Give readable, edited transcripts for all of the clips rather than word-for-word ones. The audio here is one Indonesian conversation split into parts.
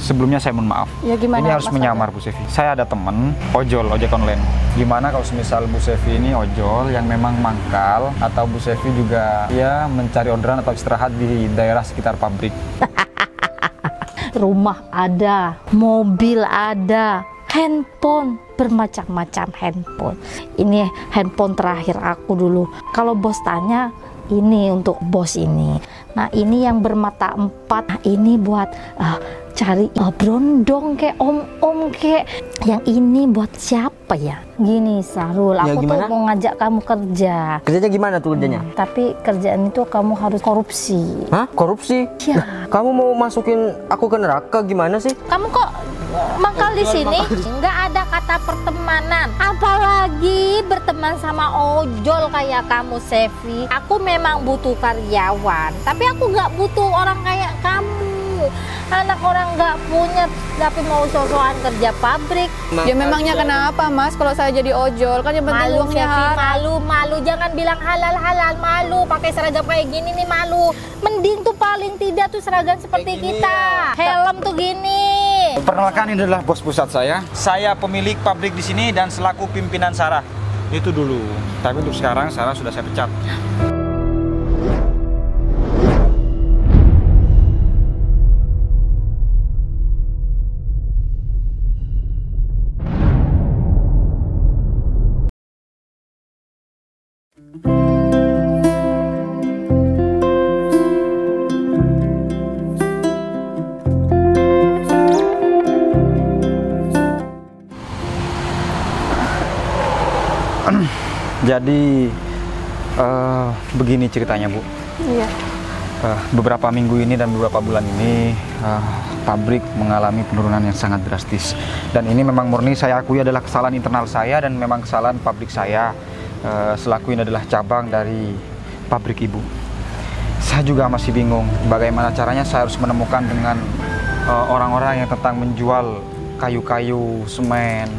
Sebelumnya saya mohon maaf. Ya, gimana, ini harus menyamar Bu Sevi. Saya ada temen ojol, ojek online. Gimana kalau semisal Bu Sevi ini ojol yang memang mangkal, atau Bu Sevi juga ya mencari orderan atau istirahat di daerah sekitar pabrik. Rumah ada, mobil ada, handphone, bermacam-macam handphone. Ini handphone terakhir aku dulu. Kalau bos tanya, ini untuk bos ini. Nah, ini yang bermata 4. Nah, ini buat cari brondong kayak om-om kayak. Yang ini buat siapa ya? Gini Sahrul, aku tuh mau ngajak kamu kerja. Kerjanya gimana tuh kerjanya? Tapi kerjaan itu kamu harus korupsi. Hah? Korupsi? Ya. Nah, kamu mau masukin aku ke neraka gimana sih? Kamu kok mangkal di sini? Nggak ada kata pertemanan. Apalagi berteman sama ojol kayak kamu, Sevi. Aku memang butuh karyawan, tapi aku nggak butuh orang kayak kamu. Anak orang nggak punya, tapi mau sosokan kerja pabrik. Ya memangnya kenapa Mas kalau saya jadi ojol? Kan yang penting Malu, uangnya Sevi, haram. malu. Jangan bilang halal, malu. Pakai seragam kayak gini nih malu. Mending tuh paling tidak tuh seragam seperti kita. Helm tuh gini. Perkenalkan, ini adalah bos pusat saya. Saya pemilik pabrik di sini dan selaku pimpinan Sarah. Itu dulu. Tapi untuk sekarang Sarah sudah saya pecat. Jadi begini ceritanya Bu. Iya. Beberapa minggu ini dan beberapa bulan ini pabrik mengalami penurunan yang sangat drastis. Dan ini memang murni saya akui adalah kesalahan internal saya dan memang kesalahan pabrik saya. Selaku ini adalah cabang dari pabrik ibu. Saya juga masih bingung bagaimana caranya saya harus menemukan dengan orang-orang yang tentang menjual kayu-kayu, semen,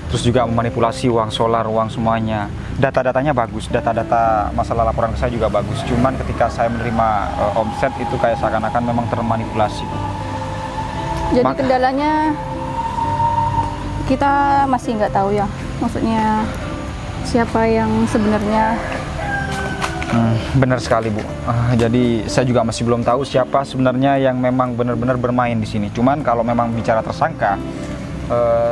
terus juga memanipulasi uang solar, uang semuanya. Data-datanya bagus, data-data masalah laporan saya juga bagus. Cuman ketika saya menerima omset itu kayak seakan-akan memang termanipulasi. Jadi kendalanya kita masih nggak tahu ya. Maksudnya siapa yang sebenarnya. Benar sekali Bu. Jadi saya juga masih belum tahu siapa sebenarnya yang memang benar-benar bermain di sini. Cuman kalau memang bicara tersangka,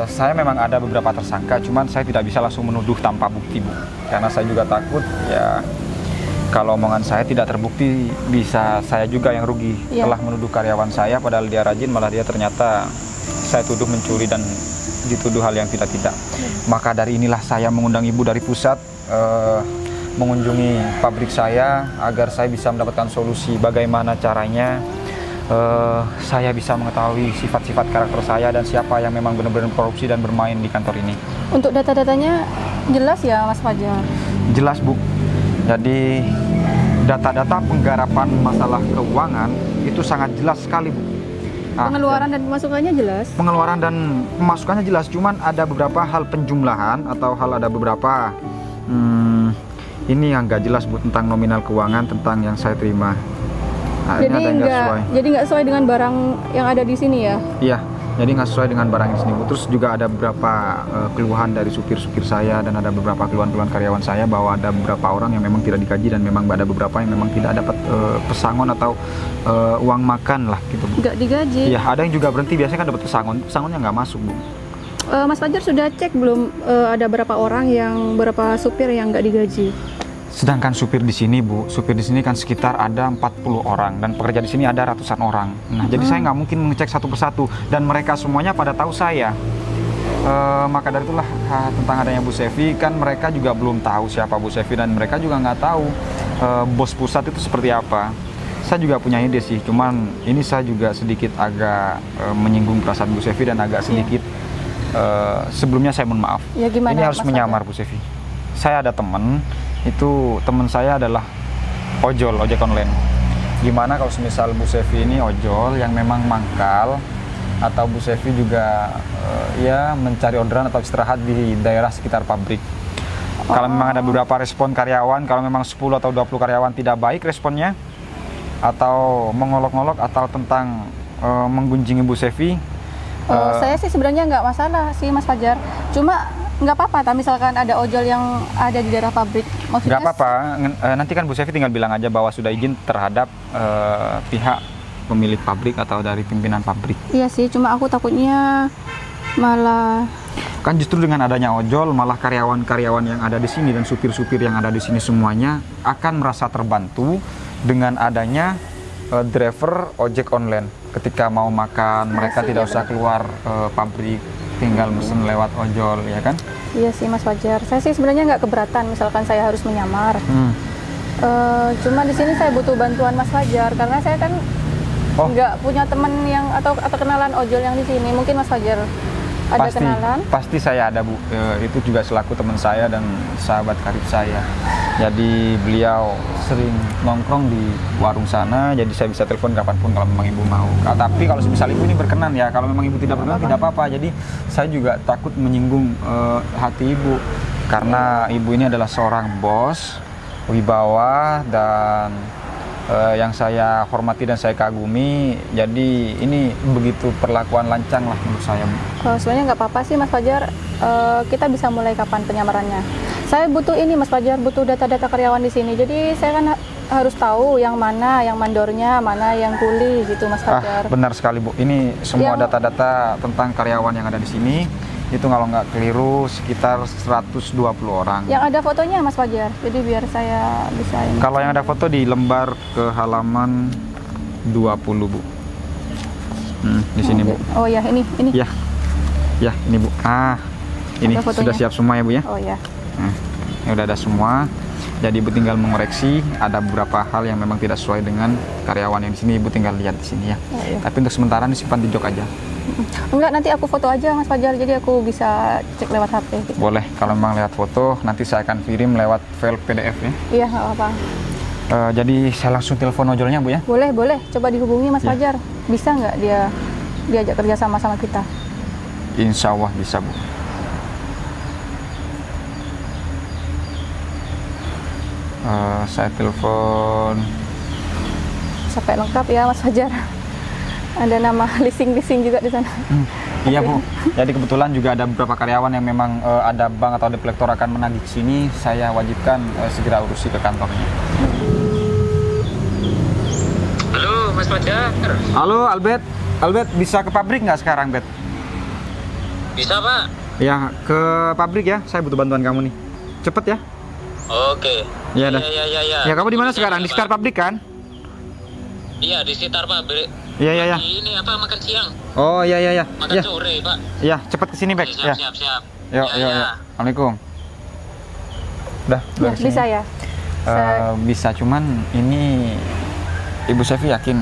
saya memang ada beberapa tersangka, cuman saya tidak bisa langsung menuduh tanpa bukti Bu, karena saya juga takut ya kalau omongan saya tidak terbukti bisa saya juga yang rugi. Telah menuduh karyawan saya padahal dia rajin, malah dia ternyata saya tuduh mencuri dan dituduh hal yang tidak-tidak. Maka dari inilah saya mengundang Ibu dari pusat mengunjungi pabrik saya agar saya bisa mendapatkan solusi bagaimana caranya saya bisa mengetahui sifat-sifat karakter saya dan siapa yang memang benar-benar korupsi dan bermain di kantor ini. Untuk data-datanya jelas ya Mas Fajar? Jelas Bu. Jadi data-data penggarapan masalah keuangan itu sangat jelas sekali Bu. Pengeluaran dan pemasukannya jelas? Pengeluaran dan pemasukannya jelas, cuman ada beberapa hal penjumlahan atau ada beberapa ini yang nggak jelas Bu, tentang nominal keuangan, tentang yang saya terima. Jadi nggak sesuai dengan barang yang ada di sini ya? Iya, jadi nggak sesuai dengan barang yang sini Bu. Terus juga ada beberapa keluhan dari supir-supir saya dan ada beberapa keluhan-keluhan karyawan saya bahwa ada beberapa orang yang memang tidak dikaji dan memang ada beberapa yang memang tidak dapat pesangon atau uang makan lah gitu Bu. Nggak digaji? Iya, ada yang juga berhenti, biasanya kan dapat pesangonnya nggak masuk Bu. Mas Fajar sudah cek belum ada berapa orang berapa supir yang nggak digaji? Sedangkan supir di sini Bu, supir di sini kan sekitar ada 40 orang dan pekerja di sini ada ratusan orang. Nah, jadi saya nggak mungkin mengecek satu persatu dan mereka semuanya pada tahu saya. Maka dari itulah tentang adanya Bu Sevi, kan mereka juga belum tahu siapa Bu Sevi dan mereka juga nggak tahu bos pusat itu seperti apa. Saya juga punya ide sih, cuman ini saya juga sedikit agak menyinggung perasaan Bu Sevi dan agak sedikit sebelumnya saya mohon maaf. Ya, gimana, ini harus menyamar Bu Sevi. Saya ada teman saya adalah ojol, ojek online. Gimana kalau semisal Bu Sevi ini ojol yang memang mangkal, atau Bu Sevi juga ya mencari orderan atau istirahat di daerah sekitar pabrik. Kalau memang ada beberapa respon karyawan, kalau memang 10 atau 20 karyawan tidak baik responnya, atau mengolok-olok atau tentang menggunjingi Bu Sevi, Saya sih sebenarnya nggak masalah sih Mas Fajar. Cuma nggak apa-apa, misalkan ada ojol yang ada di daerah pabrik. Maksudnya Nggak apa-apa, nanti kan Bu Sevi tinggal bilang aja bahwa sudah izin terhadap pihak pemilik pabrik atau dari pimpinan pabrik. Iya sih, cuma aku takutnya malah Kan justru dengan adanya ojol, malah karyawan-karyawan yang ada di sini dan supir-supir yang ada di sini semuanya akan merasa terbantu dengan adanya driver ojek online. Ketika mau makan, mereka tidak usah keluar pabrik, tinggal mesen lewat ojol, ya kan? iya sih Mas Fajar. Saya sih sebenarnya nggak keberatan misalkan saya harus menyamar. Cuma di sini saya butuh bantuan Mas Fajar karena saya kan nggak punya teman yang atau kenalan ojol yang di sini. Mungkin Mas Fajar ada kenalan? Pasti saya ada, Bu. Itu juga selaku teman saya dan sahabat karib saya. Jadi beliau sering nongkrong di warung sana, jadi saya bisa telepon kapanpun kalau memang Ibu mau. Tapi kalau misal Ibu ini berkenan ya, kalau memang Ibu tidak berkenan tidak apa-apa. Jadi saya juga takut menyinggung hati Ibu, karena Ibu ini adalah seorang bos, wibawa, dan yang saya hormati dan saya kagumi. Jadi ini begitu perlakuan lancang lah menurut saya, Bu. Sebenarnya nggak apa-apa sih Mas Fajar. Kita bisa mulai kapan penyamarannya? Saya butuh ini Mas Fajar, butuh data-data karyawan di sini. Jadi saya kan harus tahu yang mana yang mandornya, mana yang kuli gitu Mas Fajar. Benar sekali, Bu. Ini semua data-data tentang karyawan yang ada di sini. Itu kalau nggak keliru sekitar 120 orang. Yang ada fotonya Mas Fajar, jadi biar saya bisa ini. Kalau yang ada foto di lembar ke halaman 20, Bu. Di sini, Bu. Oh ya, ini. Ya, ini, Bu. Ini sudah siap semua ya, Bu ya? Oh ya. Ini udah ada semua. Jadi Ibu tinggal mengoreksi, ada beberapa hal yang memang tidak sesuai dengan karyawan yang di sini. Ibu tinggal lihat di sini ya. Oh, iya. Tapi untuk sementara disimpan di jok aja. Enggak, nanti aku foto aja Mas Fajar, jadi aku bisa cek lewat HP gitu. Boleh, kalau memang lewat foto, nanti saya akan kirim lewat file PDF ya. Iya, nggak apa-apa. Jadi saya langsung telepon ojolnya, Bu ya? Boleh. Coba dihubungi Mas Fajar. Bisa nggak dia diajak kerja sama kita? Insya Allah bisa, Bu. Saya telepon. Sampai lengkap ya Mas Fajar. Ada nama leasing juga di sana. Iya, Bu. Jadi kebetulan juga ada beberapa karyawan yang memang ada bank atau deplektor akan menagih ke sini. Saya wajibkan segera urusi ke kantornya. Halo, Mas Fajar. Halo, Albert. Albert, bisa ke pabrik nggak sekarang, Bet? Bisa, Pak? Ya, ke pabrik ya. Saya butuh bantuan kamu nih. Cepet ya. Oke. Iya, dah. Ya. Ya, kamu di mana sekarang? Di sekitar pabrik kan? Iya, di sekitar pabrik. Iya. Ini apa, makan siang? Oh, iya. Makan Ya. sore, Pak. Iya, cepet kesini, Bek. Ya. Siap. Yuk. Ya. Assalamualaikum. Udah Ya, kesini. bisa ya. Bisa, cuman ini Ibu Sevi yakin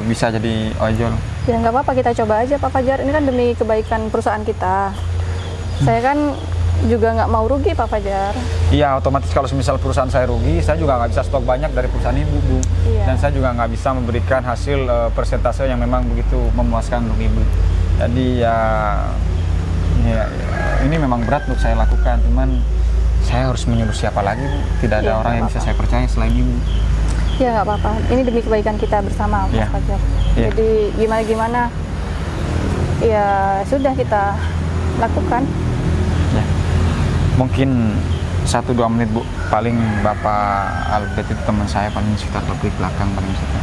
bisa jadi ojol? Ya nggak apa-apa, kita coba aja Pak Fajar. Ini kan demi kebaikan perusahaan kita. Saya kan juga nggak mau rugi Pak Fajar. Iya, otomatis kalau misal perusahaan saya rugi, saya juga nggak bisa stok banyak dari perusahaan Ibu, Bu. Iya. Dan saya juga nggak bisa memberikan hasil persentase yang memang begitu memuaskan untuk Ibu. Jadi ya, ini memang berat untuk saya lakukan, cuman saya harus menyuruh siapa lagi, Bu? Tidak ada Iya, orang yang nggak bisa saya percaya selain Ibu. Ya nggak apa-apa. Ini demi kebaikan kita bersama Mas Iya. Fajar. Iya. Jadi gimana? Ya sudah kita lakukan. Ya. Mungkin 1-2 menit, Bu. Paling Bapak Albert itu teman saya, paling sekitar pabrik belakang paling sekitar.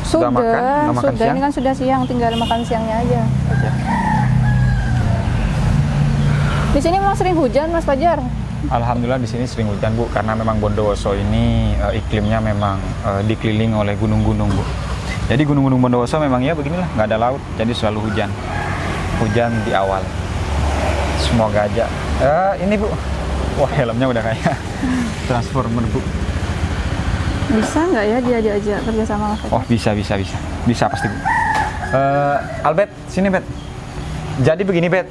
Sudah makan? Udah makan siang? Ini kan sudah siang, tinggal makan siangnya aja. Di sini memang sering hujan Mas Fajar. Alhamdulillah di sini sering hujan, Bu, karena memang Bondowoso ini iklimnya memang dikelilingi oleh gunung-gunung, Bu. Jadi gunung-gunung Bondowoso memang ya beginilah, nggak ada laut, jadi selalu hujan. Hujan di awal. Semoga aja. Ini, Bu. Wah, helmnya udah kayak transformer, Bu. Bisa nggak ya dia diajak kerja sama Mas Fajar? Oh, bisa pasti, Bu. Albert, sini, Bet. Jadi begini, Bet,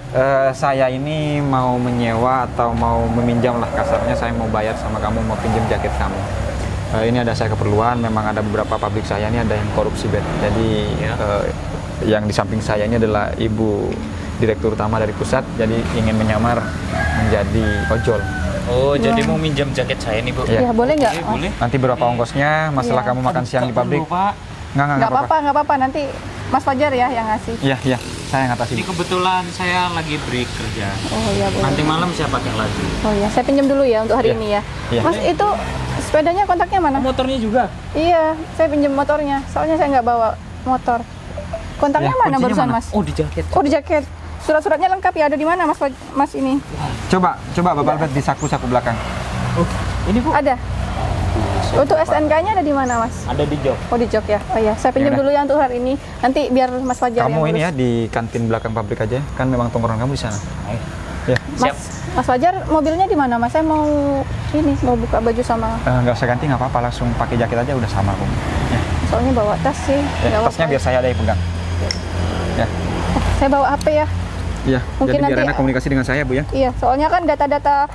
saya ini mau menyewa atau mau meminjam lah kasarnya, saya mau bayar sama kamu, mau pinjam jaket kamu. Ini ada saya keperluan, memang ada beberapa pabrik saya ini ada yang korupsi, Bet. Jadi yang di samping saya ini adalah Ibu Direktur Utama dari pusat, jadi ingin menyamar menjadi ojol. Oh, jadi mau minjam jaket saya nih, Bu? Iya. Ya boleh nggak? Oke, boleh. Nanti berapa ongkosnya, masalah Iya. kamu makan siang di pabrik? Pak. Nggak Nggak apa-apa. Nanti Mas Fajar ya yang ngasih. Iya. saya yang atasi. Ini kebetulan saya lagi break kerja. Oh iya boleh. Nanti malam saya pakai lagi. Oh iya, saya pinjam dulu ya untuk hari Iya. ini ya. Iya. Mas itu sepedanya kontaknya mana? Motornya juga. Iya, saya pinjam motornya. Soalnya saya nggak bawa motor. Kontaknya Ya, mana kuncinya barusan mana? Mas? Oh, di jaket. Oh di jaket. Surat-suratnya lengkap ya, ada di mana Mas ini? Coba Bapak Albert di saku belakang. Oh, ini Bu. Ada. Untuk SNK-nya ada di mana Mas? Ada di jok. Oh di jok ya. Oh iya, saya pinjam Ya udah. dulu ya untuk hari ini. Nanti biar Mas Fajar Kamu yang ini ya urus. di kantin belakang pabrik aja, kan memang tongkrongan kamu di sana. Ayo. Ya, Siap. Mas Fajar mobilnya di mana Mas? Saya mau ini mau buka baju sama. nggak usah ganti nggak apa-apa, langsung pakai jaket aja udah sama kok. Ya, Soalnya bawa tas sih. ya nggak tasnya apa-apa. biar saya ada yang pegang. Ya, Saya bawa HP ya. iya. Mungkin Jadi biar nanti- enak komunikasi dengan saya Bu ya. Iya, soalnya kan data-data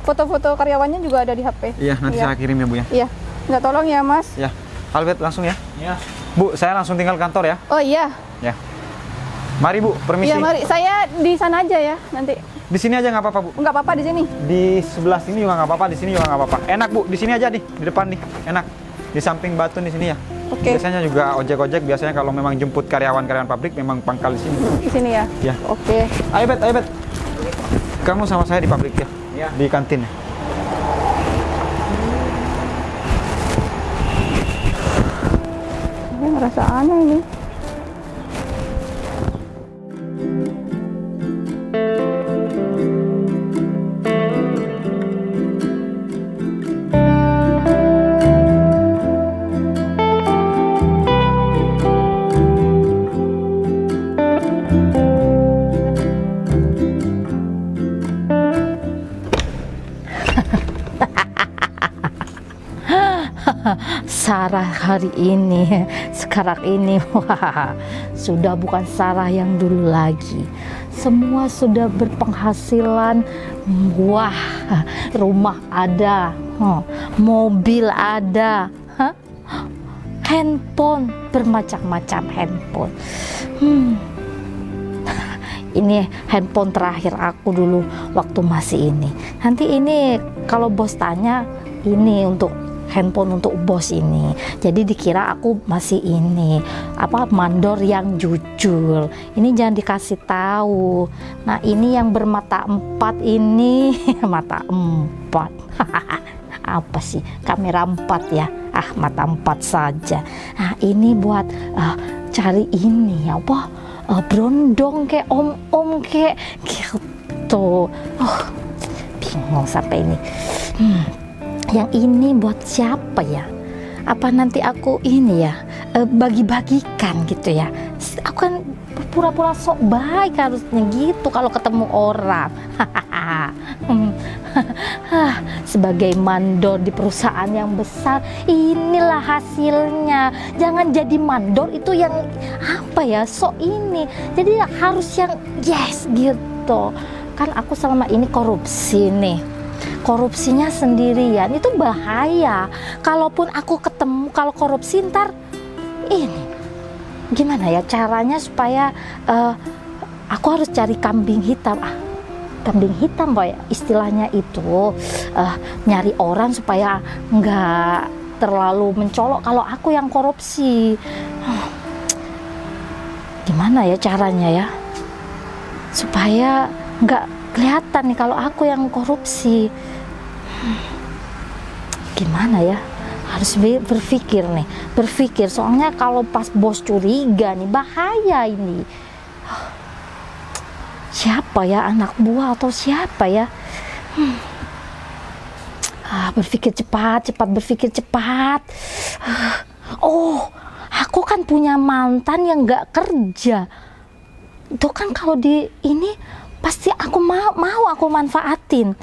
foto-foto karyawannya juga ada di HP. Iya, nanti saya kirim ya Bu ya. Iya. Nggak tolong ya Mas. Ya, Albert langsung ya. Ya. Bu, saya langsung tinggal kantor ya. Oh iya. Ya. Mari Bu, permisi. Iya mari. Saya di sana aja ya nanti. Di sini aja nggak apa-apa Bu. Nggak apa-apa di sini. Di sebelah sini juga nggak apa-apa, di sini juga nggak apa-apa. Enak Bu, di sini aja nih, di depan nih, enak. Di samping batu di sini ya. Oke. Biasanya juga ojek-ojek biasanya kalau memang jemput karyawan-karyawan pabrik memang pangkal di sini. Di sini ya. Ya. Oke. Ayo Bet. Kamu sama saya di pabrik ya? Ya. Di kantin ya? Saya merasa aneh ini. Sarah hari ini, sekarang ini, wah, sudah bukan Sarah yang dulu lagi. Semua sudah berpenghasilan, wah, rumah ada, mobil ada, handphone, bermacam-macam handphone. Ini handphone terakhir aku dulu waktu masih ini. Nanti ini kalau bos tanya, ini untuk handphone untuk bos ini. Jadi dikira aku masih ini apa mandor yang jujur. Ini jangan dikasih tahu. Nah ini yang bermata 4 ini mata 4. Apa sih kamera 4 ya? Ah mata 4 saja. Nah ini buat cari ini apa? Brondong kayak om kayak gitu. Bingung sampai ini. Yang ini buat siapa ya? Apa nanti aku ini ya bagi-bagikan gitu ya? Aku kan pura-pura sok baik harusnya gitu kalau ketemu orang. Sebagai mandor di perusahaan yang besar, inilah hasilnya. Jangan jadi mandor itu yang apa ya, sok ini. Jadi harus yang yes gitu. Kan aku selama ini korupsi nih. Korupsinya sendirian itu bahaya. Kalaupun aku ketemu kalau korupsi ntar ini gimana ya caranya supaya aku harus cari kambing hitam. Kambing hitam boy istilahnya itu nyari orang supaya nggak terlalu mencolok kalau aku yang korupsi. Gimana ya caranya ya supaya nggak kelihatan nih kalau aku yang korupsi. Gimana ya, harus berpikir soalnya kalau pas bos curiga nih bahaya ini. Siapa ya, anak buah atau siapa ya? Berpikir cepat berpikir cepat. Oh, aku kan punya mantan yang nggak kerja. Itu kan kalau di ini pasti aku mau aku manfaatin.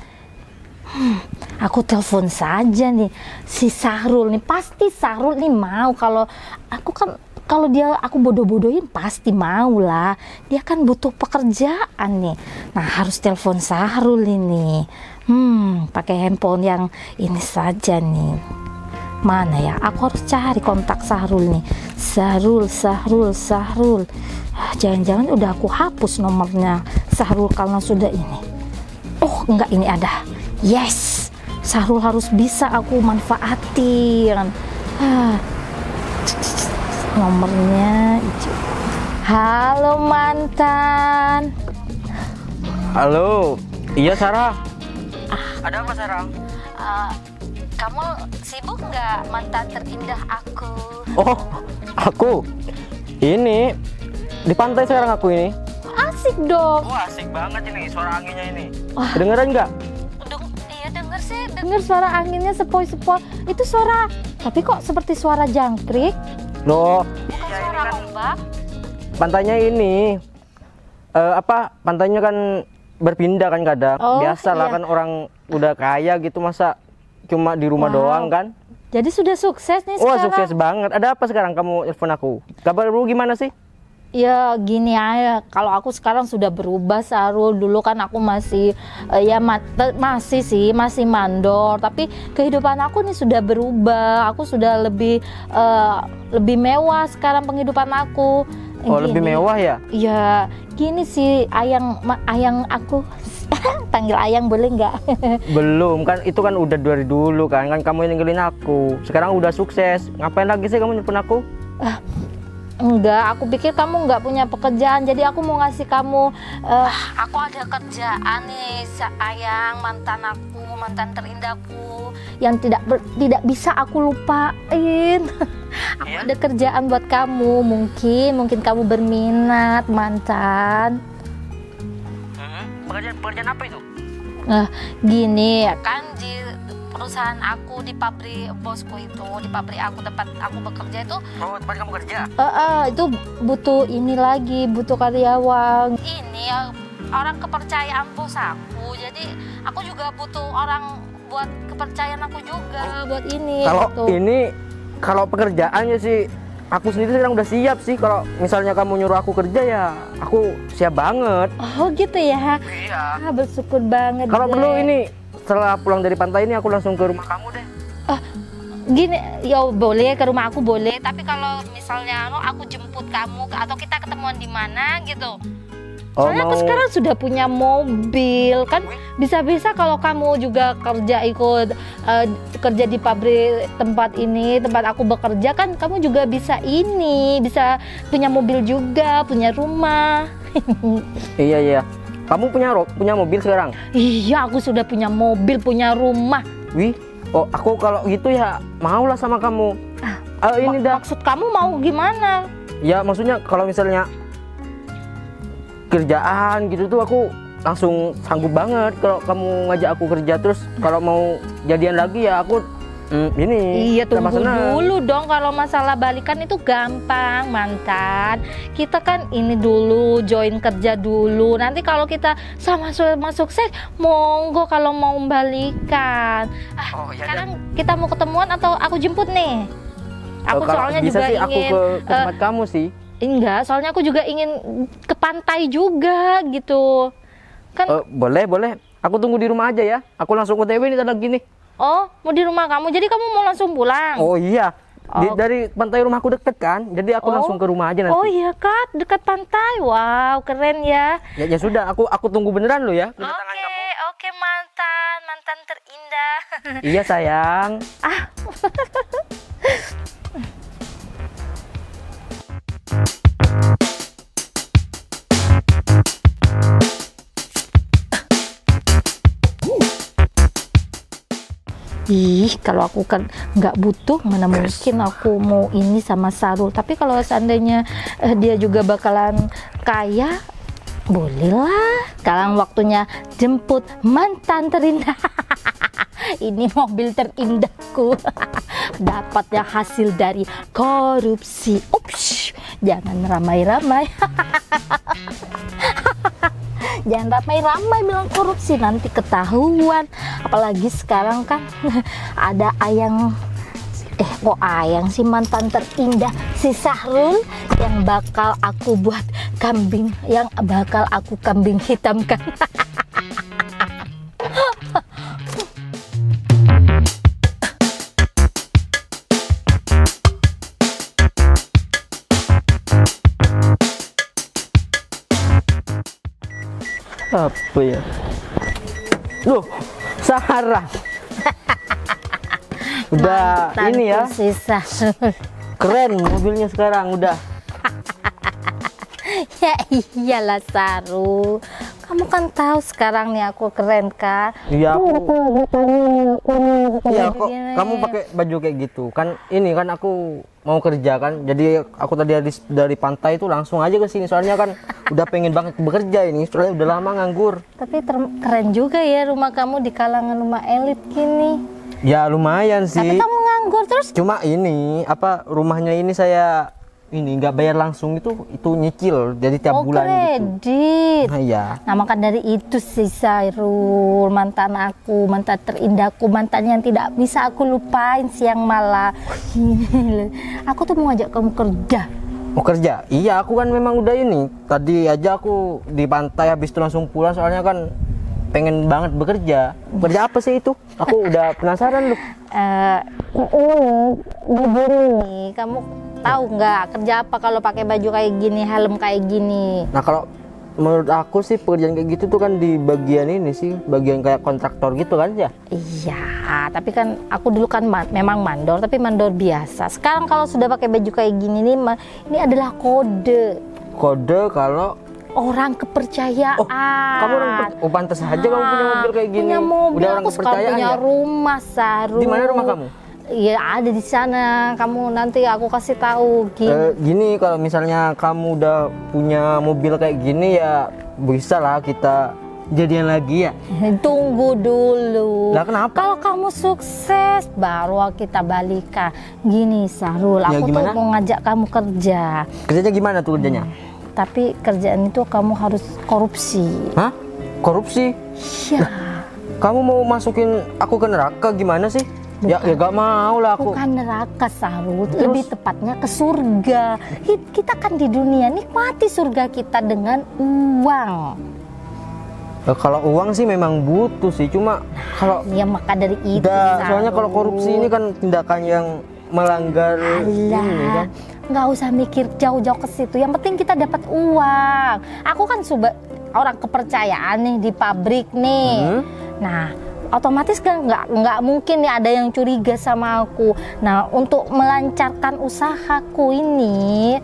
Aku telepon saja nih si Sahrul nih, pasti Sahrul nih mau. Kalau aku kan kalau dia aku bodoh-bodohin pasti mau lah. Dia kan butuh pekerjaan nih. Nah harus telepon Sahrul ini. Pakai handphone yang ini saja nih. Mana ya? Aku harus cari kontak Sahrul nih. Sahrul. Jangan-jangan udah aku hapus nomornya Sahrul karena sudah ini. Oh enggak, ini ada. Yes, Sahrul harus bisa aku manfaatin. Nomornya Halo mantan. Halo. Iya Sarah. Ada apa Sarah? Kamu sibuk nggak mantan terindah aku? Oh, aku. Ini di pantai sekarang aku ini. Asik dong. Wah, asik banget ini suara anginnya ini. Wah. Kedengeran nggak? Iya denger sih, denger suara anginnya sepoi-sepoi. Itu suara, tapi kok seperti suara jangkrik? Loh, Bukan iya, suara ini kan ombak. pantainya ini pantainya kan berpindah kan kadang. Oh, Biasalah iya. kan orang udah kaya gitu masa cuma di rumah Wow. doang kan. Jadi sudah sukses nih Wah, sekarang. sukses banget. Ada apa sekarang kamu telepon aku? Kabar lu gimana sih? Ya gini aja, kalau aku sekarang sudah berubah Sarul. Dulu kan aku masih masih mandor, tapi kehidupan aku nih sudah berubah. Aku sudah lebih mewah sekarang penghidupan aku. Oh, lebih mewah ya? Iya, gini sih ayang aku. Panggil ayang boleh nggak? Belum kan, itu kan udah dari dulu kan kamu yang ninggalin aku. Sekarang udah sukses. Ngapain lagi sih kamu nelfon aku? Enggak, aku pikir kamu nggak punya pekerjaan, jadi aku mau ngasih kamu. Aku ada kerjaan nih, sayang, mantan terindahku, yang tidak bisa aku lupain. Aku ada kerjaan buat kamu, mungkin kamu berminat, mantan. Pekerjaan apa itu? Nah, gini kan di perusahaan aku, di pabrik bosku itu, di pabrik aku tempat aku bekerja itu. Oh, tempat kamu kerja? Itu butuh ini lagi, butuh karyawan. Ini orang kepercayaan bos aku, jadi aku juga butuh orang buat kepercayaan aku juga buat ini. Kalau gitu. ini, kalau pekerjaannya sih, aku sendiri sekarang udah siap sih. Kalau misalnya kamu nyuruh aku kerja ya, aku siap banget. Oh gitu ya. Iya. Bersyukur banget. Kalau deh. perlu ini, setelah pulang dari pantai ini aku langsung ke rumah kamu deh. Gini, ya boleh ke rumah aku boleh. Tapi kalau misalnya aku jemput kamu atau kita ketemuan di mana gitu. Oh, Soalnya aku sekarang sudah punya mobil kan, bisa-bisa kalau kamu juga ikut kerja di pabrik tempat aku bekerja kan, kamu juga bisa punya mobil juga, punya rumah. Iya. Kamu punya mobil sekarang? Iya, aku sudah punya mobil, punya rumah. Wih, oh aku kalau gitu ya maulah sama kamu. Ini dah. Maksud kamu mau gimana? Ya maksudnya kalau misalnya kerjaan gitu tuh aku langsung sanggup banget kalau kamu ngajak aku kerja. Terus kalau mau jadian lagi ya aku ini. Iya, tunggu senang. dulu dong. Kalau masalah balikan itu gampang, mantan. Kita kan ini dulu, join kerja dulu. Nanti kalau kita sama-sama sukses, monggo kalau mau balikan. Sekarang kita mau ketemuan atau aku jemput nih? Aku Kalau soalnya bisa juga sih aku ingin ke tempat kamu sih. enggak, soalnya aku juga ingin ke pantai juga gitu. Kan Boleh. Aku tunggu di rumah aja ya. Aku langsung OTW nih tadi gini. oh, mau di rumah kamu. Jadi kamu mau langsung pulang? Oh iya. Oh. Dari pantai rumahku deket kan. Jadi aku langsung ke rumah aja nanti. Oh iya Kak, dekat pantai. Wow, keren ya. Ya sudah, aku tunggu beneran lo ya. Oke, mantan terindah. Iya sayang. Ih, kalau aku kan nggak butuh, mana mungkin aku mau ini sama Sarul. Tapi kalau seandainya dia juga bakalan kaya, bolehlah. Sekarang waktunya jemput mantan terindah. Ini mobil terindahku. Dapatnya hasil dari korupsi. Ups, jangan ramai-ramai. Jangan ramai-ramai bilang korupsi, nanti ketahuan. Apalagi sekarang kan ada ayang sih, mantan terindah si Sahrul yang bakal aku buat kambing, yang bakal aku kambing hitamkan. Apa ya? Loh, Sarah. Udah ini ya, Si Sahrul. keren mobilnya sekarang udah. Ya iyalah Sarul, kamu kan tahu sekarang nih aku keren kan. Iya aku. Iya kok Gini. kamu pakai baju kayak gitu kan? Ini kan aku mau kerja kan, jadi aku tadi dari pantai itu langsung aja ke sini soalnya kan udah pengen banget bekerja ini, soalnya udah lama nganggur. Tapi keren juga ya rumah kamu di kalangan rumah elit gini. Ya lumayan sih. Tapi kamu nganggur terus. Cuma ini apa rumahnya ini saya ini nggak bayar langsung itu nyicil jadi tiap bulan gitu. Kredit. Nah, iya. Nah maka dari itu sih Sairul, mantan aku, mantan terindahku, mantan yang tidak bisa aku lupain siang malam. Aku tuh mau ngajak kamu kerja. Mau kerja? Iya aku kan memang udah ini. Tadi aja aku di pantai habis itu langsung pulang soalnya kan pengen banget bekerja. Kerja apa sih itu? Aku udah penasaran loh. Nih, kamu tahu nggak kerja apa kalau pakai baju kayak gini, helm kayak gini? Nah kalau menurut aku sih pekerjaan kayak gitu tuh kan di bagian ini sih, bagian kayak kontraktor gitu kan ya? Iya, tapi kan aku dulu kan memang mandor, tapi mandor biasa. Sekarang kalau sudah pakai baju kayak gini nih, ini adalah kode. Kode kalau Orang kepercayaan. kamu pantas aja kamu punya mobil kayak gini. Punya mobil, Udah orang aku sekarang kepercayaan punya ya? rumah, Saru. Di mana rumah kamu? Iya ada di sana. Kamu nanti aku kasih tahu. Gini kalau misalnya kamu udah punya mobil kayak gini ya bisa lah kita jadian lagi ya. Tunggu dulu. Lah kenapa? Kalau kamu sukses baru kita balikan. Gini Sarul, Ya, aku gimana? tuh mau ngajak kamu kerja. Kerjanya gimana tuh kerjanya? Tapi kerjaan itu kamu harus korupsi. Hah? Korupsi? Iya. Kamu mau masukin aku ke neraka gimana sih? Ya gak mau lah aku. Bukan neraka Sarul, lebih tepatnya ke surga. Kita kan di dunia nikmati surga kita dengan uang. Kalau uang sih memang butuh sih, cuma kalau Ya maka dari itu. soalnya kalau korupsi ini kan tindakan yang melanggar ini Alah, kan. nggak usah mikir jauh-jauh ke situ. Yang penting kita dapat uang. Aku kan orang kepercayaan nih di pabrik nih. Nah, otomatis kan nggak mungkin nih ada yang curiga sama aku. Nah, untuk melancarkan usahaku ini,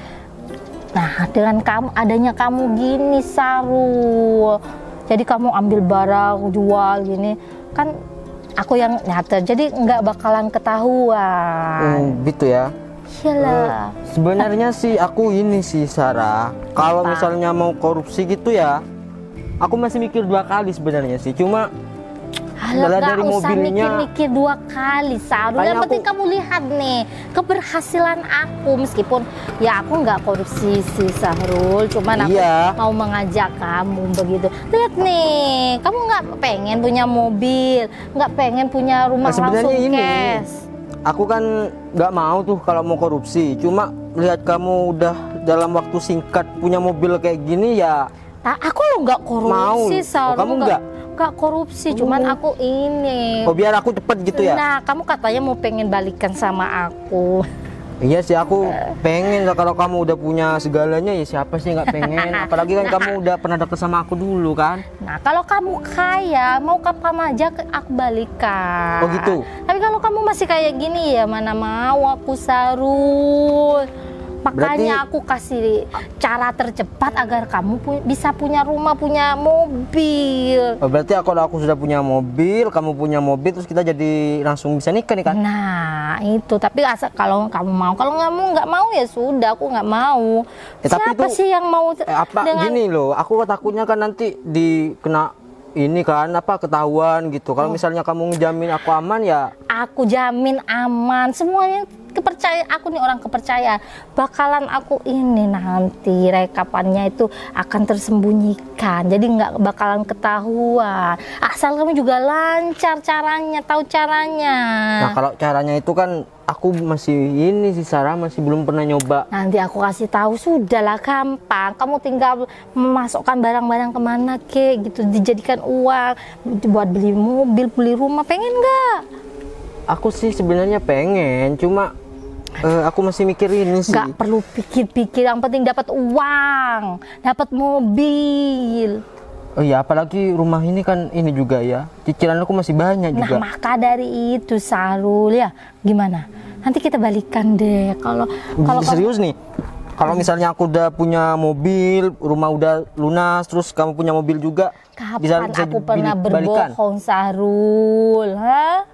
nah dengan adanya kamu gini Sarul, jadi kamu ambil barang jual gini kan. Aku yang nyater, jadi nggak bakalan ketahuan. Gitu ya. Iyalah. Sebenarnya sih aku ini sih Sarah, kalau misalnya mau korupsi gitu ya, aku masih mikir 2 kali sebenarnya sih. Cuma Alah, dari gak usah mobilnya mikir-mikir 2 kali Sarul. Kayaknya Yang penting kamu lihat nih keberhasilan aku. Meskipun ya aku nggak korupsi sih Sarul, cuman aku Iya. mau mengajak kamu begitu. Lihat nih, kamu nggak pengen punya mobil, nggak pengen punya rumah sebenarnya langsung ini, cash. aku kan nggak mau tuh kalau mau korupsi. Cuma lihat kamu udah dalam waktu singkat punya mobil kayak gini ya. Nah, aku lo nggak korupsi Mau. Sarul. Kamu nggak? Nggak korupsi, cuman aku ini. Oh biar aku cepet gitu ya? Nah, kamu katanya mau pengen balikan sama aku. Iya sih aku pengen kalau kamu udah punya segalanya ya siapa sih nggak pengen. Apalagi kan kamu udah pernah deket sama aku dulu kan. Nah, kalau kamu kaya, mau kapan aja aku balikan. Oh gitu? Tapi kalau kamu masih kayak gini ya mana mau aku Sarul. Makanya aku kasih cara tercepat agar kamu bisa punya rumah, punya mobil. Oh, berarti kalau aku sudah punya mobil, kamu punya mobil, terus kita jadi langsung bisa nikah nih kan? Nah itu, tapi asal kalau kamu mau, kalau nggak mau ya sudah, aku nggak mau. Tapi Siapa itu, sih yang mau apa dengan gini loh, aku takutnya kan nanti dikena ini kan apa ketahuan gitu. Kalau misalnya kamu ngejamin aku aman ya. Aku jamin aman, semuanya kepercayaan aku nih orang kepercayaan. Bakalan aku ini nanti rekapannya itu akan tersembunyikan, jadi nggak bakalan ketahuan. Asal kamu juga lancar caranya, tahu caranya. Nah kalau caranya itu kan aku masih ini sih Sarah, masih belum pernah nyoba. Nanti aku kasih tahu, sudahlah gampang. Kamu tinggal memasukkan barang-barang kemana gitu, dijadikan uang buat beli mobil, beli rumah. Pengen nggak? Aku sih sebenarnya pengen, cuma aku masih mikir ini sih. Nggak perlu pikir-pikir, yang penting dapat uang, dapat mobil. Oh iya, apalagi rumah ini kan ini juga ya, cicilan aku masih banyak juga. Nah maka dari itu Sarul ya, gimana? Nanti kita balikan deh. Kalau Serius nih? Kalau misalnya aku udah punya mobil, rumah udah lunas, terus kamu punya mobil juga, Kapan aku pernah balikan. berbohong, Sarul? Hah?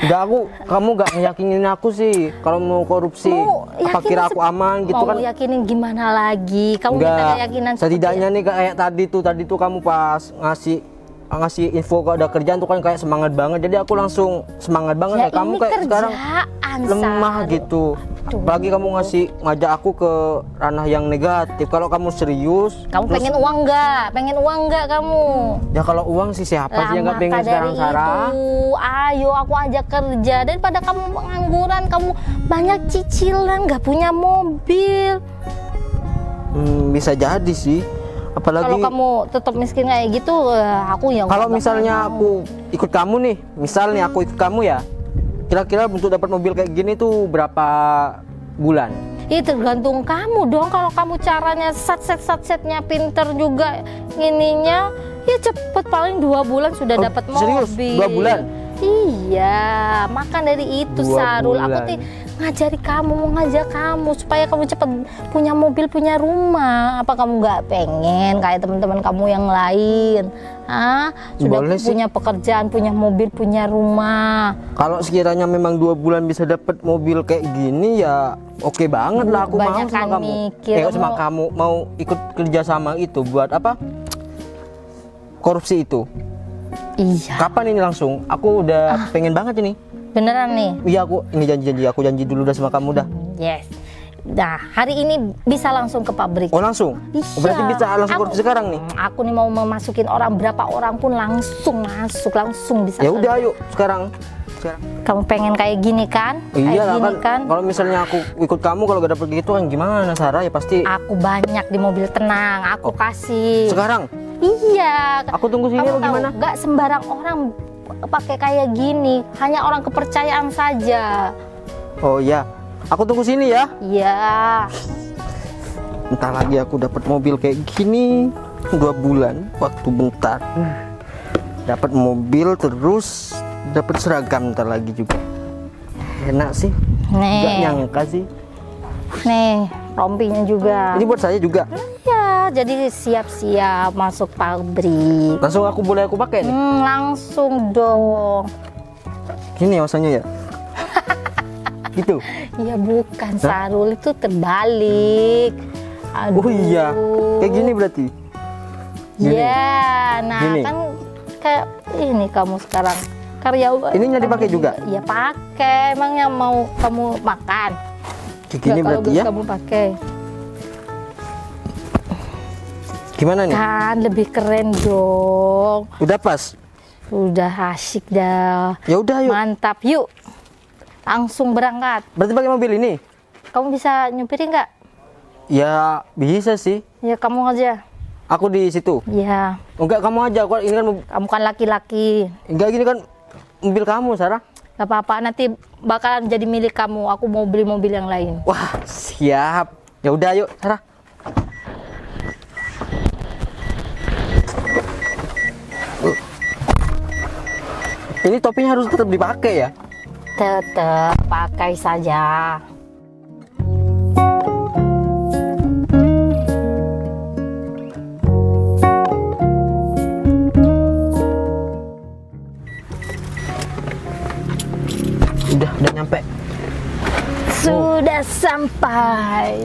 Udah kamu gak ngeyakinin aku sih kalau mau korupsi. Apa kira aku aman gitu mau kan? Mau yakinin gimana lagi? Kamu minta keyakinan setidaknya nih kayak tadi tuh kamu pas ngasih info kalau ada kerjaan tuh kan kayak semangat banget. Jadi aku langsung semangat banget. Ya, kamu kayak sekarang lemah gitu. Apalagi kamu ngajak aku ke ranah yang negatif. Kalau kamu serius, kamu pengen uang nggak? Pengen uang nggak kamu? Ya kalau uang sih siapa sih yang nggak pengen sekarang, Sarah? Ayo aku ajak kerja. Daripada kamu pengangguran, kamu banyak cicilan, nggak punya mobil. Bisa jadi sih. Apalagi kalau kamu tetap miskin kayak gitu, aku yang kalau misalnya aku ikut kamu nih, misalnya aku ikut kamu ya, kira-kira untuk dapat mobil kayak gini tuh berapa bulan? Itu tergantung kamu dong. Kalau kamu caranya satsetnya pinter juga ininya, ya cepet, paling 2 bulan sudah dapat mobil. Serius? 2 bulan? Iya, makan dari itu, 2 Sarul. bulan. Aku ngajari kamu, mau ngajak kamu supaya kamu cepet punya mobil, punya rumah. Apa kamu nggak pengen kayak teman-teman kamu yang lain? Sudah Boleh punya pekerjaan, punya mobil, punya rumah. Kalau sekiranya memang 2 bulan bisa dapat mobil kayak gini ya oke banget lah, aku mau sama kamu. Sama kamu mau ikut kerja sama itu buat apa? Korupsi itu. Iya. Kapan ini langsung? Aku udah pengen banget ini. Beneran nih? Iya, aku janji dulu dah sama kamu dah. Yes. Nah, hari ini bisa langsung ke pabrik. Oh, langsung? Iya. Berarti bisa langsung korupsi sekarang nih? Aku nih mau memasukin orang, berapa orang pun langsung bisa. Ya udah, ayo sekarang. Kamu pengen kayak gini kan? Iya kayak gini kan? Kalau misalnya aku ikut kamu, kalau gak dapet gitu kan gimana, Sarah? Ya pasti. Aku banyak di mobil, tenang. Aku kasih. Sekarang? Iya. Aku tunggu sini atau gimana? Gak sembarang orang pakai kayak gini, hanya orang kepercayaan saja. Oh iya, aku tunggu sini ya. Iya. Entar lagi aku dapat mobil kayak gini, 2 bulan, waktu bentar. Dapat mobil terus dapat seragam ntar lagi juga. Enak sih. Gak nyangka sih. Nih, rompinya juga. Ini buat saya juga. Ya, jadi siap-siap masuk pabrik. Langsung boleh aku pakai nih? Langsung dong. Gini rasanya ya? Gitu? Ya bukan, Sarul, itu terbalik. Aduh. Oh iya, kayak gini berarti? Ya, nah gini. Kan kayak ini kamu sekarang karyawan. Ini nggak dipakai juga? Iya pakai, emang yang mau kamu makan. Kayak gini berarti ya? Kamu pakai. Gimana nih? Kan lebih keren dong. Udah pas? Udah asyik dah. Ya udah yuk. Mantap, yuk. Langsung berangkat. Berarti pakai mobil ini? Kamu bisa nyupirin nggak? Ya bisa sih. Ya kamu aja. Aku di situ. Iya. Enggak, kamu aja. Ini kan kamu kan laki-laki. Enggak, gini kan mobil kamu, Sarah. Gak apa-apa, nanti bakalan jadi milik kamu. Aku mau beli mobil yang lain. Wah, siap. Ya udah, yuk, Sarah. Ini topinya harus tetap dipakai ya? Tetap pakai saja. Udah nyampe. Sudah sampai.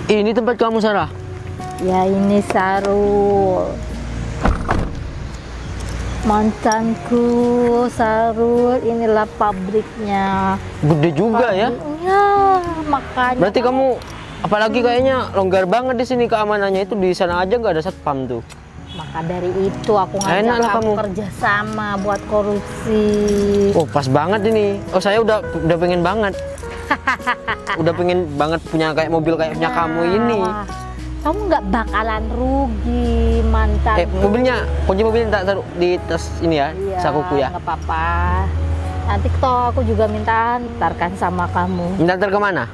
Ini tempat kamu, Sarah? Ya ini Sarul. Mantanku, Sarul, inilah pabriknya. Gede juga ya? Ya, makanya. Berarti kamu, apalagi kayaknya longgar banget di sini keamanannya, itu di sana aja nggak ada satpam tuh. Maka dari itu aku ngajak kamu kerja sama buat korupsi. Oh, pas banget ini. Oh, saya udah pengen banget. Udah pengen banget punya kayak mobil kayak punya kamu ini. Kamu nggak bakalan rugi, mantan. Mobilnya, kunci mobilnya tak taruh di tas ini ya, iya, sakuku ya. Nggak apa-apa. Nanti toh aku juga minta antarkan sama kamu. Minta antar kemana?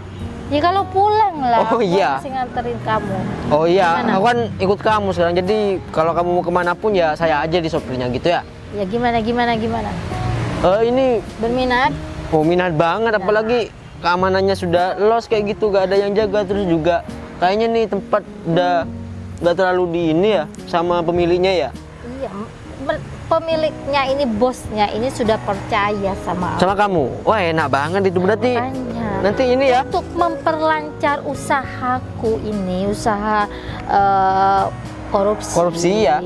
Ya kalau pulang lah. Oh iya. Aku masih nganterin kamu. Oh iya, Gimana? aku kan ikut kamu sekarang. Jadi kalau kamu mau kemana pun ya saya aja di sopirnya gitu ya. Ya gimana? Ini Berminat? oh minat banget, apalagi keamanannya sudah los kayak gitu, gak ada yang jaga, terus juga kayaknya nih tempat udah nggak terlalu di ini ya sama pemiliknya ya. Iya, pemiliknya ini, bosnya ini sudah percaya sama Sama kamu. Wah, enak banget itu berarti. Makanya. Nanti ini ya. Untuk memperlancar usahaku ini, usaha korupsi. Korupsi, ya.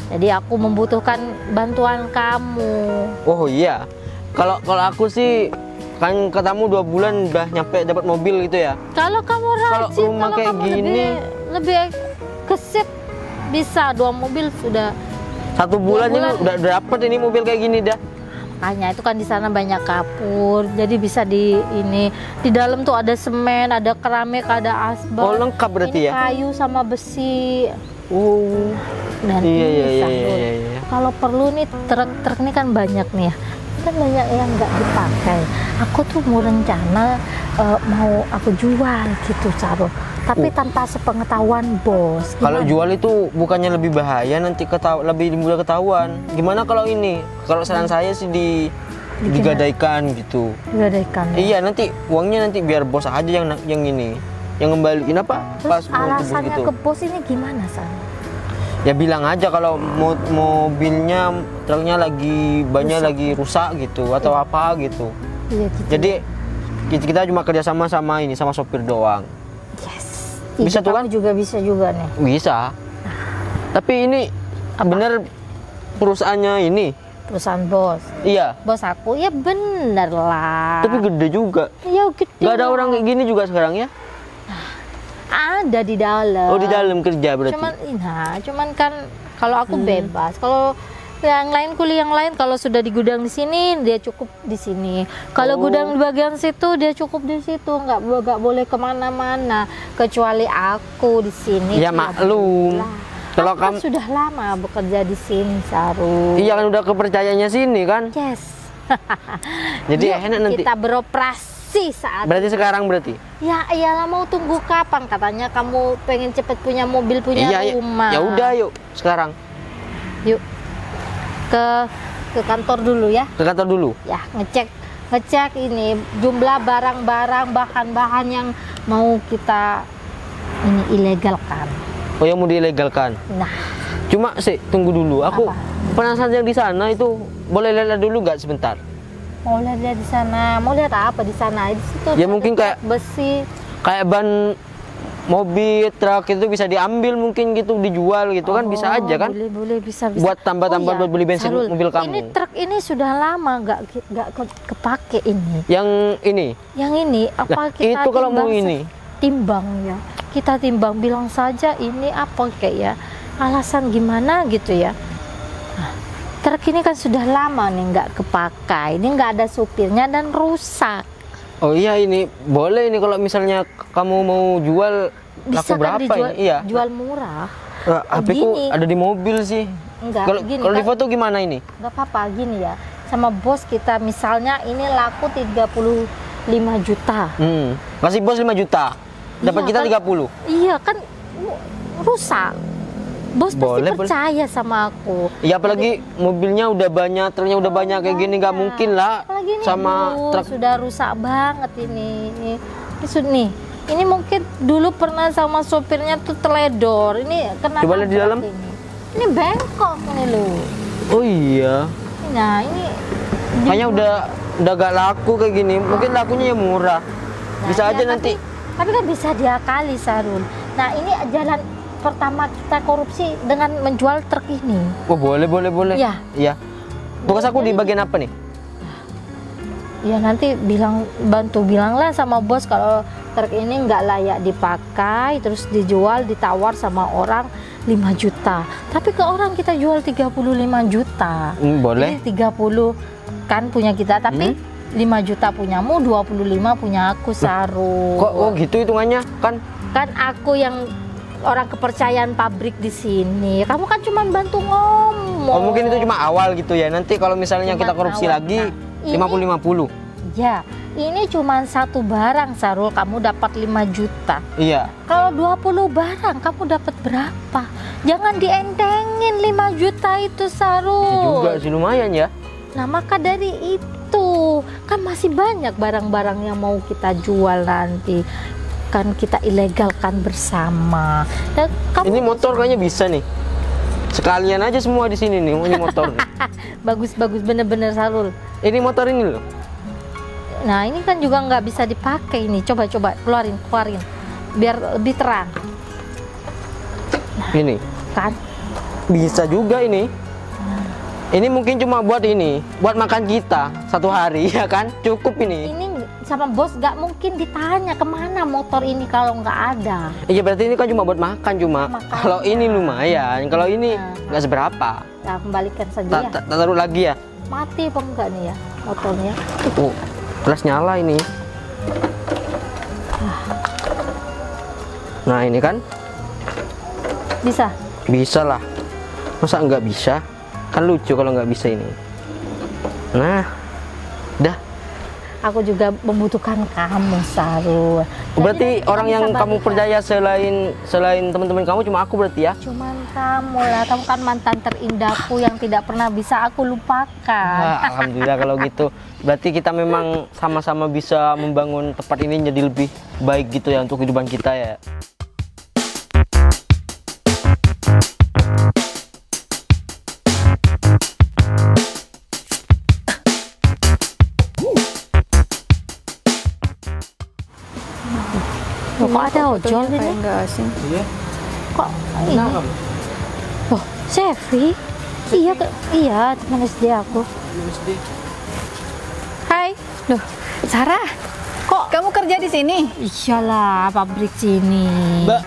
Jadi aku membutuhkan bantuan kamu. Oh iya. Kalau aku sih kan katamu 2 bulan udah nyampe dapat mobil gitu ya. Kalau kamu rajin, rumah kalau kayak kamu gini, lebih gesit, bisa 2 mobil sudah. 1 bulan ini bulan. udah dapat ini mobil kayak gini dah. Makanya itu kan di sana banyak kapur, jadi bisa di dalam tuh ada semen, ada keramik, ada asbak. Oh, lengkap berarti ini ya? kayu sama besi. Oh. Dan Iya, ini iya, iya, Sahrul, iya, iya. kalau perlu nih truk ini kan banyak nih ya, kan banyak yang nggak dipakai. Aku tuh mau rencana mau aku jual gitu, Sahrul. Tapi tanpa sepengetahuan bos. Kalau Gimana? jual itu bukannya lebih bahaya, nanti lebih mudah ketahuan. Gimana kalau ini? Kalau saran saya sih digadaikan gitu. Digadaikan, ya? Iya, nanti uangnya nanti biar bos aja yang ini, yang ngembaliin apa? Terus mau alasannya gitu. ke bos ini gimana, San? Ya bilang aja kalau mobilnya, truknya lagi rusak gitu atau apa gitu. Iya gitu. Jadi kita cuma kerjasama sama sopir doang. Yes. Bisa tuh Kamu kan? juga bisa juga nih. Bisa. Tapi ini bener perusahaannya ini. Perusahaan bos. Iya. Bos aku ya bener lah. Tapi gede juga. Ya gede. Gak ada lah. orang kayak gini juga sekarang ya? Ada di dalam. Oh, di dalam kerja berarti. Cuman kan kalau aku bebas. Kalau yang lain kuliah yang lain kalau sudah di gudang di sini dia cukup di sini. Kalau gudang di bagian situ dia cukup di situ. Nggak boleh kemana-mana kecuali aku di sini. Ya maklum. Kalau Aku kan kamu sudah lama bekerja di sini, Sahrul. iya kan udah kepercayaannya sini kan. Yes. Jadi Yuk, enak nanti. kita beroperasi saat. Berarti sekarang berarti. Ya iyalah, mau tunggu kapan katanya kamu pengen cepet punya mobil, punya Iya, rumah. ya udah yuk sekarang Yuk ke kantor dulu ya. ke kantor dulu. Ya ngecek ini jumlah barang-barang, bahan-bahan yang mau kita ini ilegalkan. Oh, yang mau dilegalkan. Nah, Cuma sih tunggu dulu. Aku Apa? penasaran yang di sana itu, boleh lihat dulu nggak sebentar? mau lihat di sana, mau lihat apa di sana? Di situ Ya ada mungkin kayak besi. Kayak ban mobil, truk itu bisa diambil mungkin gitu, dijual gitu kan, bisa aja kan? Boleh bisa. Buat tambah-tambah buat beli bensin Sahrul, mobil kamu. Ini truk ini sudah lama nggak kepake ini. Yang ini. Yang ini apa Lah, kita itu kalau mau timbang ini. Timbang ya. Kita timbang, bilang saja ini apa kayak ya. Alasan gimana gitu ya. Nah, truk ini kan sudah lama nih nggak kepakai. Ini nggak ada supirnya dan rusak. Oh iya, ini boleh ini kalau misalnya kamu mau jual. Bisa Laku kan berapa dijual, ini? Iya. jual murah. HP ku Gini. ada di mobil sih. Enggak, Kalau gini kalau di kan. foto gimana ini? Nggak apa-apa gini ya. Sama bos kita misalnya ini laku 35 juta. Kasih bos 5 juta. Dapat Iya kita kan? 30. Iya kan rusak. Bos Boleh, pasti percaya sama aku. Ya apalagi mobilnya udah banyak, truknya udah banyak kayak gini, nggak mungkin lah Apalagi ini sama aduh, truk. sudah rusak banget ini. Nih. Ini mungkin dulu pernah sama sopirnya tuh teledor. Ini kenapa? Coba lihat di dalam. Ini bengkok nih loh. Oh iya. Nah, ini Kayaknya udah gak laku kayak gini. Mungkin lakunya ya murah. Bisa Nah, aja iya, nanti. Tapi kan bisa diakali, Sahrul. Nah, ini jalan pertama kita korupsi dengan menjual truk ini. Oh boleh. Iya. Iya. Tugas aku di bagian apa nih? Ya nanti bilanglah sama bos kalau truk ini nggak layak dipakai, terus dijual, ditawar sama orang 5 juta. Tapi ke orang kita jual 35 juta. Boleh. Jadi 30 kan punya kita, tapi 5 juta punyamu, 25 punya aku, Sahrul. Kok gitu hitungannya kan? Kan aku yang orang kepercayaan pabrik di sini. Kamu kan cuma bantu ngomong. Oh mungkin itu cuma awal gitu ya. Nanti kalau misalnya Cuma kita korupsi awal. lagi Nah, ini- 50-50. Ya, ini cuma satu barang, Sahrul, kamu dapat 5 juta. Iya. Kalau 20 barang, kamu dapat berapa? Jangan dientengin 5 juta itu, Ya Sahrul. juga sih lumayan ya. Nah, maka dari itu itu kan masih banyak barang-barang yang mau kita jual nanti. Kan kita ilegalkan bersama. Dan kamu Ini motor kayaknya bisa nih. Sekalian aja semua di sini nih, ini motor. nih. bagus bener-bener Sarul. Ini motor ini loh. Nah ini kan juga nggak bisa dipakai ini. Coba keluarin biar lebih terang. Ini Kan? bisa juga ini. Ini mungkin cuma buat makan kita satu hari ya kan, cukup ini. Ini sama bos nggak mungkin ditanya kemana motor ini kalau nggak ada. Iya berarti ini kan cuma buat makan cuma. Makanya. Kalau ini lumayan, kalau ini nggak seberapa. Nah, kembalikan saja ya. Taruh lagi ya. Mati apa enggak nih ya motornya? Oh, jelas nyala ini. Nah ini kan Bisa? bisa lah. Masa nggak bisa? Kan lucu kalau nggak bisa ini. Nah, dah. Aku juga membutuhkan kamu, Sarul. Berarti Jadi, orang kita yang bisa kamu balikan. percaya selain teman-teman kamu cuma aku berarti ya? Cuman kamu lah, kamu kan mantan terindahku yang tidak pernah bisa aku lupakan. Alhamdulillah kalau gitu. Berarti kita memang sama-sama bisa membangun tempat ini jadi lebih baik gitu ya untuk kehidupan kita ya. Loh, kok ada ojol Fotonya ini? kayak nggak asing. Iya. Kok ini? Oh, Sevi? Iya, iya teman SD aku. Hai. Loh, Sarah, kok kamu kerja di sini? Iyalah, pabrik sini. Mbak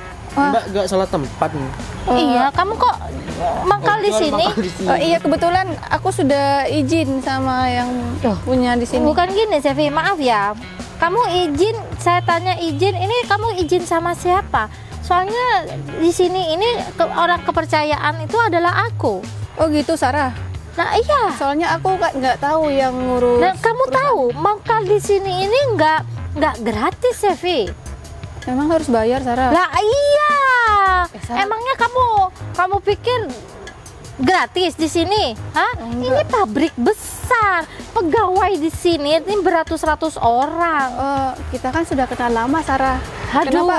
nggak salah tempat nih. Iya, kamu kok mangkal di sini? Oh, iya kebetulan aku sudah izin sama yang punya di sini. Bukan gini, Sevi, maaf ya. Kamu izin, saya tanya izin, ini kamu izin sama siapa? Soalnya di sini ini orang kepercayaan itu adalah aku. Oh gitu Sarah. Nah iya. Soalnya aku nggak tahu yang ngurus. Nah kamu tahu mangkal di sini ini nggak gratis, Sevi. Memang harus bayar Sarah. Lah iya. Sarah. Emangnya kamu pikir gratis di sini? Hah? Enggak. Ini pabrik besar. Pegawai di sini ini beratus-ratus orang. Kita kan sudah kenal lama Sarah. Aduh, Kenapa?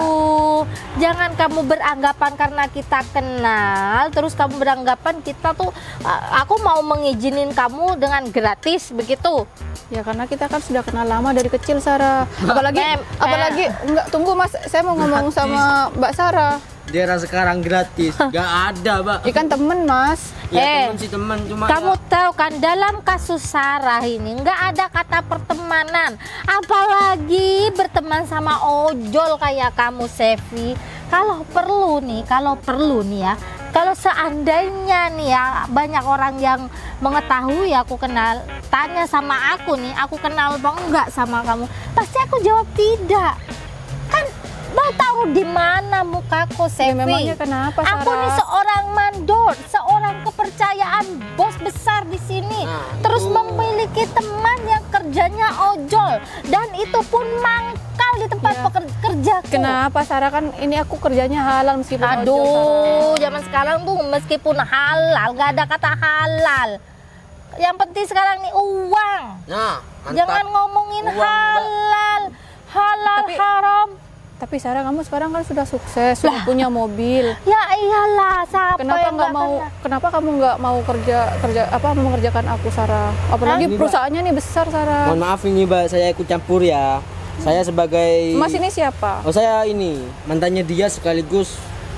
jangan kamu beranggapan karena kita kenal, terus kamu beranggapan kita tuh, aku mau mengizinin kamu dengan gratis begitu. Ya karena kita kan sudah kenal lama dari kecil Sarah. Apalagi enggak tunggu Mas, saya mau ngomong sama Mbak Sarah. Daerah sekarang gratis, nggak ada, Mbak. Ikan temen Mas. Ya teman sih teman, cuma Kamu tahu kan dalam kasus Sarah ini nggak ada kata pertemanan, apalagi berteman sama ojol kayak kamu, Sevi. Kalau perlu nih ya, kalau seandainya nih ya banyak orang yang mengetahui aku kenal, tanya sama aku nih, aku kenal apa enggak sama kamu, pasti aku jawab tidak. Kan mau tahu di mana mukaku, Sevi? Memangnya kenapa Sarah? Aku nih seorang mandor, seorang kepercayaan bos besar di sini. Terus memiliki teman yang kerjanya ojol dan itu pun mangkal di tempat kerjaku. Kenapa Sarah, kan ini aku kerjanya halal meskipun ojol, Aduh, Sarah. zaman sekarang tuh meskipun halal, gak ada kata halal. Yang penting sekarang nih uang. nah, mantap. Jangan ngomongin Uang, Mbak. halal haram. Tapi Sarah, kamu sekarang kan sudah sukses, sudah punya mobil. Ya iyalah, siapa Kenapa yang nggak nggak mau? kenal? Kenapa kamu nggak mau mengerjakan aku, Sarah? Apalagi Ini, Mbak. perusahaannya nih besar, Sarah. Mohon maaf ini, Mbak, saya ikut campur ya. Saya sebagai Mas ini siapa? Oh, saya ini mantannya dia sekaligus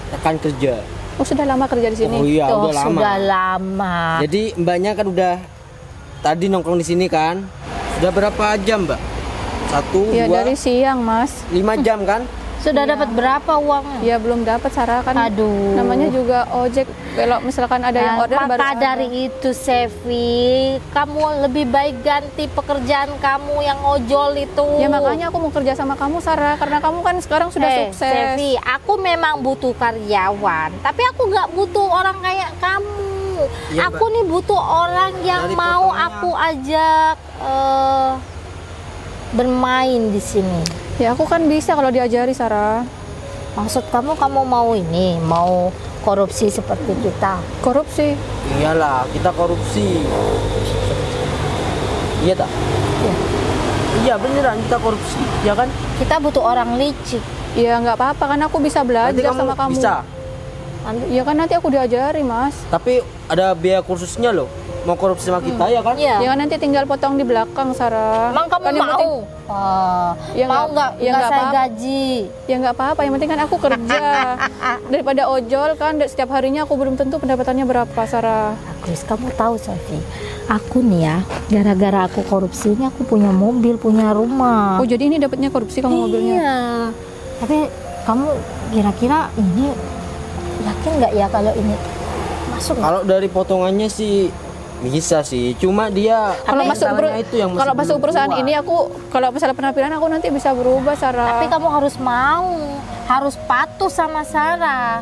rekan kerja. Oh, sudah lama kerja di sini. Oh iya, Oh, udah lama. sudah lama. Jadi Mbaknya kan udah tadi nongkrong di sini kan? Sudah berapa jam, Mbak? 1, Ya 2, dari siang, Mas. 5 jam kan? Sudah dapat berapa uangnya? Ya belum dapat, Sarah, kan. Aduh. Namanya juga ojek. Kalau misalkan ada yang order baru maka ada. dari itu, Sevi, kamu lebih baik ganti pekerjaan kamu yang ojol itu. Ya makanya aku mau kerja sama kamu, Sarah, karena kamu kan sekarang sudah sukses. Sevi, aku memang butuh karyawan, tapi aku nggak butuh orang kayak kamu. Iya, Aku Mbak. nih butuh orang yang Dari mau fotonya. aku ajak bermain di sini. Ya aku kan bisa kalau diajari, Sarah. Maksud kamu mau ini, mau korupsi seperti kita? Korupsi. Iyalah, kita korupsi. Iya tak? Iya. Iya beneran kita korupsi, ya kan? Kita butuh orang licik. Ya nggak apa-apa kan aku bisa Berarti belajar sama kamu. bisa. Ya kan nanti aku diajari mas. Tapi ada biaya kursusnya loh. Mau korupsi sama kita ya kan? Iya. Ya kan nanti tinggal potong di belakang Sarah. Emang kamu Kan yang mau? penting- Ya mau nggak- nggak? ya Nggak nggak saya apa-apa. gaji. Ya nggak apa-apa, yang penting kan aku kerja. Daripada ojol kan setiap harinya aku belum tentu pendapatannya berapa Sarah. Chris, kamu tahu Sofi, aku nih ya, gara-gara aku korupsi ini aku punya mobil, punya rumah. Oh jadi ini dapatnya korupsi kamu mobilnya? Iya. Tapi kamu kira-kira ini yakin nggak ya kalau ini masuk? Kalau dari potongannya sih bisa sih. Cuma dia Kalau Tapi masuk masalahnya itu yang kalau masih masuk belum perusahaan keluar. ini aku kalau masalah penampilan aku nanti bisa berubah Sarah. Tapi kamu harus mau, harus patuh sama Sarah.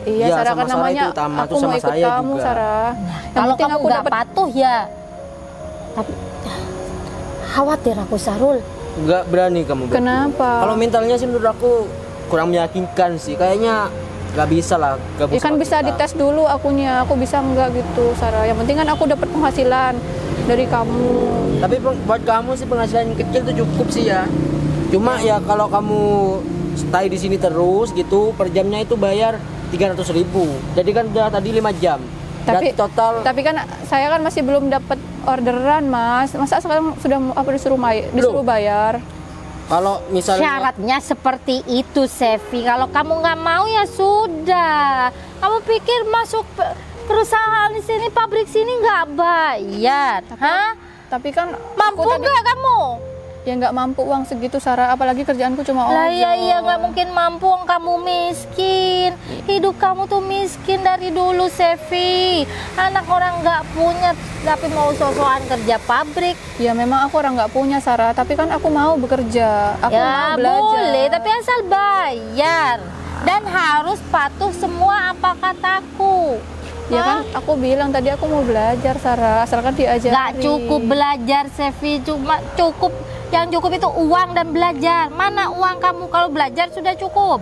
Iya Iya, Sarah sama kan Sarah namanya itu utama, aku tuh mau sama ikut saya kamu juga. Sarah. Yang Kalau penting kamu aku nggak dapat patuh ya, tapi khawatir aku Sarul. nggak berani kamu. berarti. Kenapa? Kalau mentalnya sih menurut aku kurang meyakinkan sih. Kayaknya nggak bisa lah gabung Ya kan sama bisa kita. dites dulu akunya, aku bisa enggak gitu Sarah. Yang penting kan aku dapat penghasilan dari kamu. Tapi buat kamu sih penghasilan kecil tuh cukup sih ya. Cuma ya kalau kamu stay di sini terus gitu, per jamnya itu bayar 300.000. Jadi kan udah tadi 5 jam. Tapi Berarti total Tapi kan saya kan masih belum dapat orderan mas. Masa sekarang sudah apa disuruh bayar? kalau misalnya Syaratnya seperti itu, Sevi. Kalau kamu nggak mau ya sudah. Kamu pikir masuk perusahaan di sini, pabrik sini nggak bayar? Hah? Tapi kan Mampu aku tadi- nggak kamu? Ya nggak mampu uang segitu Sarah. Apalagi kerjaanku cuma ojol. Lah iya nggak mungkin mampu, kamu miskin. Hidup kamu tuh miskin dari dulu, Sevi. Anak orang nggak punya tapi mau sosokan kerja pabrik. Ya memang aku orang nggak punya Sarah. Tapi kan aku mau bekerja. Aku Ya mau belajar. boleh, tapi asal bayar dan harus patuh semua apa kataku. Ya kan aku bilang tadi aku mau belajar Sarah. Asalkan diajari. Nggak cukup belajar, Sevi. Cuma cukup, yang cukup itu uang dan belajar. Mana uang kamu? Kalau belajar sudah cukup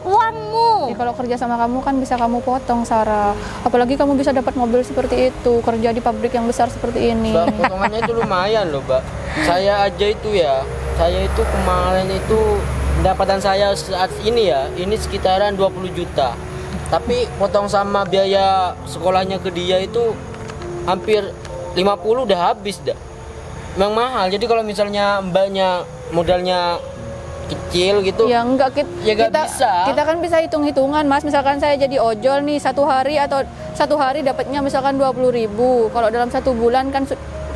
uangmu. Ya, kalau kerja sama kamu kan bisa kamu potong Sarah. Apalagi kamu bisa dapat mobil seperti itu, kerja di pabrik yang besar seperti ini. Mbak, potongannya itu lumayan loh, Mbak. Saya aja itu ya, saya itu kemarin itu pendapatan saya saat ini ya, ini sekitaran 20 juta. Tapi potong sama biaya sekolahnya ke dia itu hampir 50 udah habis dah. Memang mahal. Jadi kalau misalnya mbaknya modalnya kecil gitu, Ya enggak Ya, nggak bisa. Kita kan bisa hitung-hitungan Mas. Misalkan saya jadi ojol nih satu hari dapatnya misalkan 20.000. Kalau dalam 1 bulan kan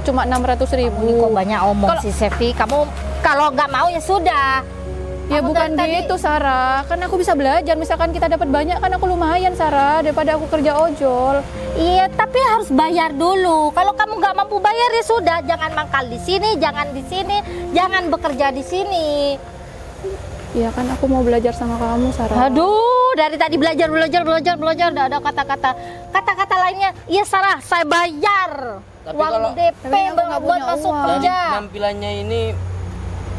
cuma 600.000. Ini kok banyak omong Kalau- sih, Sevi. Kamu kalau nggak mau ya sudah. Ya Kamu bukan dari tadi- gitu Sarah. Kan aku bisa belajar. Misalkan kita dapat banyak kan aku lumayan Sarah daripada aku kerja ojol. Iya, tapi harus bayar dulu. Kalau kamu nggak mampu bayar ya sudah, jangan mangkal di sini, jangan di sini, jangan bekerja di sini. Ya kan aku mau belajar sama kamu Sarah. Aduh, dari tadi belajar, udah ada kata-kata lainnya. Iya Sarah, saya bayar. Tapi Uang kalau- DP Tapi kan aku nggak buat punya masuk uang. dan kerja. penampilannya ini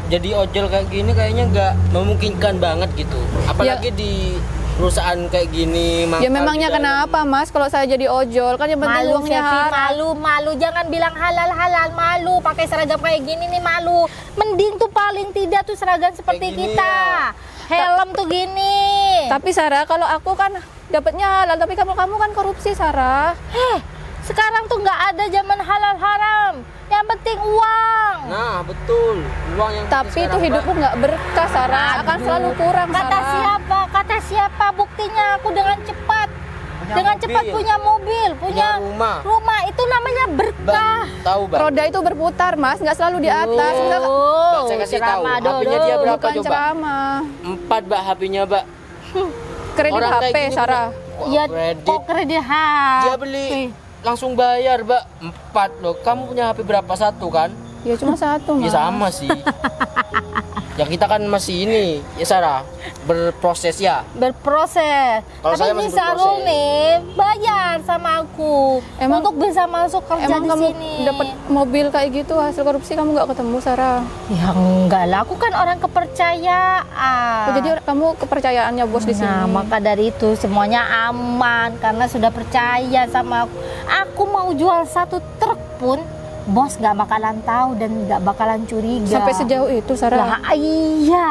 jadi ojol kayak gini kayaknya nggak memungkinkan banget gitu. Apalagi di perusahaan kayak gini. Ya mangkal memangnya di dalam. kenapa Mas kalau saya jadi ojol? Kan yang penting Malu, uangnya Sevi, haram. malu. Jangan bilang halal, malu. Pakai seragam kayak gini nih malu. Mending tuh paling tidak tuh seragam seperti gini kita. Helm tuh gini. Tapi Sarah, kalau aku kan dapatnya halal, tapi kamu kan korupsi Sarah. Sekarang tuh nggak ada zaman halal haram. Yang penting uang. Nah betul, uang yang Tapi itu sekarang, hidupku nggak berkah Sarah, akan Aduh. selalu kurang Kata Sarah. siapa? Kata siapa? Buktinya aku dengan cepat. Dengan mobil. cepat punya mobil, punya rumah. Itu namanya Mbak, berkah. tahu Mbak? Roda itu berputar Mas, nggak selalu di atas. Misalkan- Mbak, saya kasih tahu, ceramah HP-nya dulu. dia berapa Bukan coba? ceramah. 4 Mbak HP-nya Mbak. Kredit Orang kayak HP gini, Sarah. Mbak. Ya, Kredit. kok kredit HP? Dia beli langsung bayar Mbak. 4 loh. Kamu punya HP berapa? 1 kan? Ya cuma satu Ya Mas. sama sih. Ya kita kan masih ini, ya Sarah, berproses ya. Berproses. Kalau saya Tapi masih ini Sarul berproses. nih bayar sama aku Emang- untuk bisa masuk kerja Emang di kamu sini. dapat mobil kayak gitu hasil korupsi kamu nggak ketemu Sarah? Ya enggak lah, aku kan orang kepercayaan. Oh, jadi kamu kepercayaannya bos di sini. Nah, maka dari itu semuanya aman karena sudah percaya sama aku. Aku mau jual 1 truk pun bos nggak bakalan tahu dan nggak bakalan curiga. Sampai sejauh itu, Sarah? Lah, iya,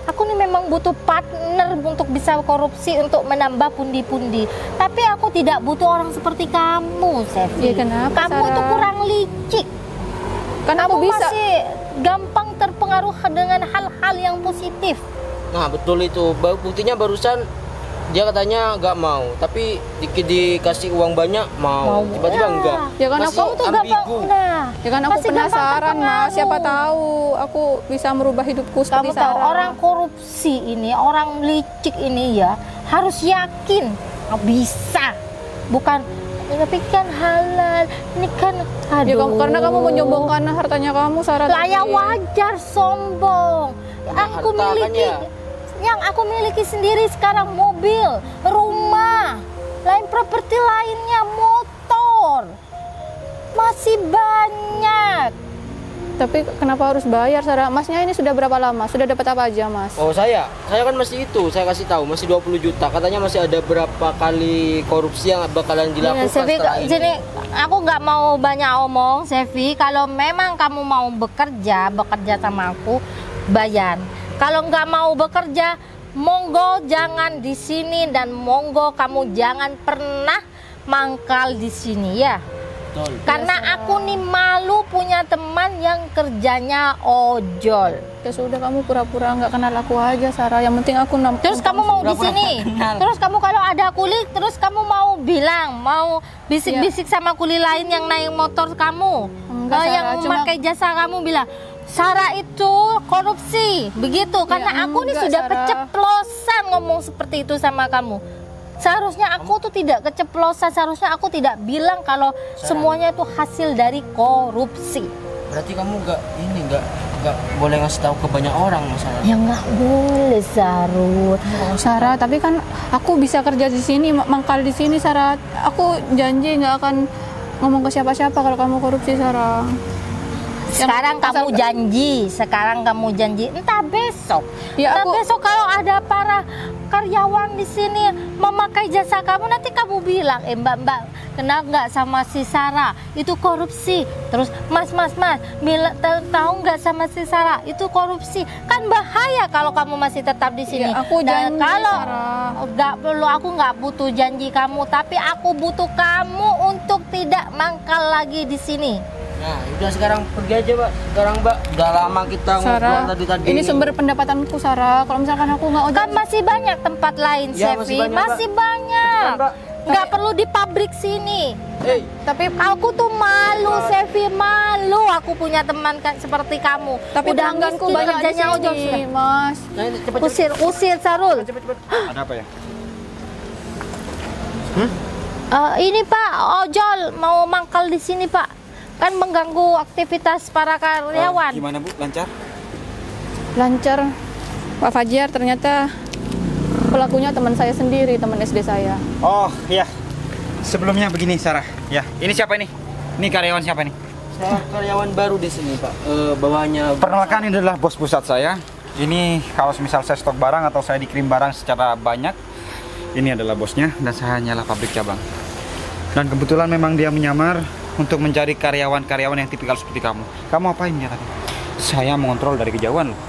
aku nih memang butuh partner untuk bisa korupsi, untuk menambah pundi-pundi. Tapi aku tidak butuh orang seperti kamu, Sevi. Ya, kenapa, Kamu Sarah? tuh kurang licik. Kan aku Kamu bisa. masih gampang terpengaruh dengan hal-hal yang positif. Nah betul itu, buktinya barusan dia katanya nggak mau, tapi dikasih uang banyak mau, tiba-tiba Ya. enggak. Ya kan Masih Kamu tuh gampang, ambigu. nah, Ya kan aku masih gampang penasaran, Mas. Siapa terpengaruh. tahu aku bisa merubah hidupku Kamu seperti tahu Sarah. orang korupsi ini, orang licik ini ya harus yakin bisa. Bukan tapi kan halal, ini kan Ya, aduh. karena kamu menyombongkan hartanya kamu, Sarah. Lah ya tadi. wajar sombong. Aku harta kan miliki, ya? yang aku miliki sendiri sekarang mobil, rumah, lain properti lainnya, motor, masih banyak. Tapi kenapa harus bayar, Sarah? Masnya ini sudah berapa lama? Sudah dapat apa aja, Mas? Oh saya kan masih itu, saya kasih tahu masih 20 juta. Katanya masih ada berapa kali korupsi yang bakalan dilakukan Sevi, setelah ini. sini aku nggak mau banyak omong, Sevi. Kalau memang kamu mau bekerja sama aku, bayar. Kalau nggak mau bekerja, monggo jangan di sini dan monggo kamu jangan pernah mangkal di sini ya. Betul. Karena aku nih malu punya teman yang kerjanya ojol. Ya sudah, kamu pura-pura nggak kenal aku aja, Sarah. Yang penting aku Terus kamu mau di pura-pura sini. nggak kenal. Terus kamu kalau ada kuli, terus kamu mau bilang, mau bisik-bisik sama kuli lain yang naik motor kamu. Enggak, yang Sarah, cuma- memakai jasa kamu bilang, Sarah itu korupsi, begitu. Karena aku nih enggak, sudah Sarah. keceplosan ngomong seperti itu sama kamu. Seharusnya aku tuh tidak keceplosan, seharusnya aku tidak bilang kalau semuanya itu hasil dari korupsi. Berarti kamu nggak boleh ngasih tahu ke banyak orang masalah. Ya nggak boleh, Sarut. Sarah, tapi kan aku bisa kerja di sini, mangkal di sini, Sarah. Aku janji nggak akan ngomong ke siapa-siapa kalau kamu korupsi, Sarah. Sekarang kamu janji, entah besok. Ya, entah aku- besok kalau ada para karyawan di sini memakai jasa kamu, nanti kamu bilang, Mbak, kenal nggak sama si Sarah? Itu korupsi. Terus, Mas, tahu nggak sama si Sarah? Itu korupsi. Kan bahaya kalau kamu masih tetap di sini. Ya, aku Dan janji, kalau Sarah. nggak perlu, aku nggak butuh janji kamu, tapi aku butuh kamu untuk tidak mangkal lagi di sini. Nah, udah sekarang pergi aja, Mbak. Sekarang, Mbak, udah lama kita ngobrol Sarah, tadi. ini sumber pendapatanku, Sarah. Kalau misalkan aku nggak Kan masih banyak tempat lain, Ya, Sevi. masih banyak, Masih banyak. Mbak. Nggak perlu di pabrik sini. Hey, tapi Aku tuh malu, Sevi, malu. Aku punya teman seperti kamu. tapi udah pelangganku miskin, banyak di kerjanya ojol sini, sudah. Mas. nah ini cepet. Usir, Sarul. Ada apa ya? Ini Pak, ojol mau mangkal di sini, Pak. Kan mengganggu aktivitas para karyawan. Gimana Bu? Lancar? Lancar, Pak Fajar. Ternyata pelakunya teman saya sendiri, teman SD saya. Oh iya. Sebelumnya begini Sarah. Ya, ini siapa ini? Ini karyawan siapa nih? Saya karyawan baru di sini, Pak. Bawahnya Perkenalkan, ini adalah bos pusat saya. Ini kalau misal saya stok barang atau saya dikirim barang secara banyak, ini adalah bosnya dan saya hanyalah pabrik cabang. Dan kebetulan memang dia menyamar untuk mencari karyawan-karyawan yang tipikal seperti kamu. Kamu apain dia tadi? Saya mengontrol dari kejauhan loh.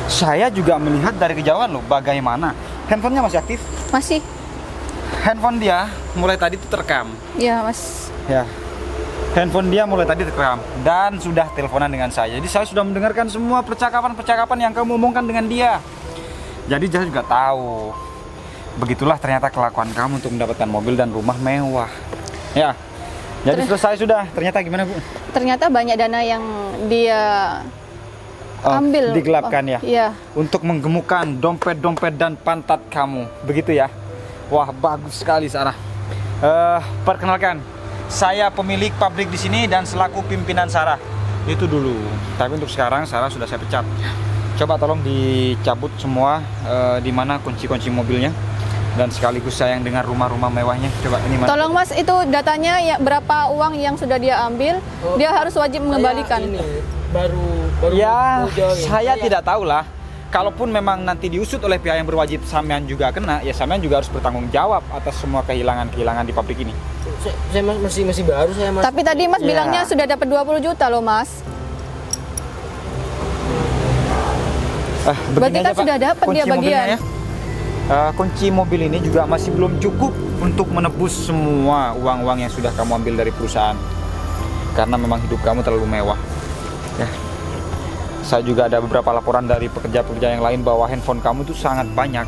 Saya juga melihat dari kejauhan loh bagaimana. Handphonenya masih aktif. Masih? Handphone dia mulai tadi itu terekam. Ya, Mas. Ya. Handphone dia mulai tadi terekam dan sudah teleponan dengan saya. Jadi saya sudah mendengarkan semua percakapan-percakapan yang kamu omongkan dengan dia. Jadi saya juga tahu. Begitulah ternyata kelakuan kamu untuk mendapatkan mobil dan rumah mewah. Ya. Jadi selesai sudah. Ternyata gimana, Bu? Ternyata banyak dana yang dia ambil. Digelapkan ya. Iya. Untuk menggemukkan dompet-dompet dan pantat kamu. Begitu ya. Wah, bagus sekali, Sarah. Perkenalkan, saya pemilik pabrik di sini dan selaku pimpinan Sarah. Itu dulu. Tapi untuk sekarang Sarah sudah saya pecat. Coba tolong dicabut semua di mana kunci-kunci mobilnya dan sekaligus sayang dengan rumah-rumah mewahnya. Coba ini mana? Tolong Mas, itu datanya ya, berapa uang yang sudah dia ambil, dia harus wajib mengembalikan. Ini baru Ya, mau join. saya tidak tahu lah. kalaupun memang nanti diusut oleh pihak yang berwajib, sampean juga kena, ya sampean juga harus bertanggung jawab atas semua kehilangan di pabrik ini. Saya masih baru saya Mas. Tapi tadi Mas Iya. bilangnya sudah dapat 20 juta loh Mas. Begini Berarti aja, kan Pak. sudah dapat Kunci dia mobilnya bagian. ya. Kunci mobil ini juga masih belum cukup untuk menebus semua uang-uang yang sudah kamu ambil dari perusahaan. Karena memang hidup kamu terlalu mewah. Ya. Saya juga ada beberapa laporan dari pekerja-pekerja yang lain bahwa handphone kamu itu sangat banyak.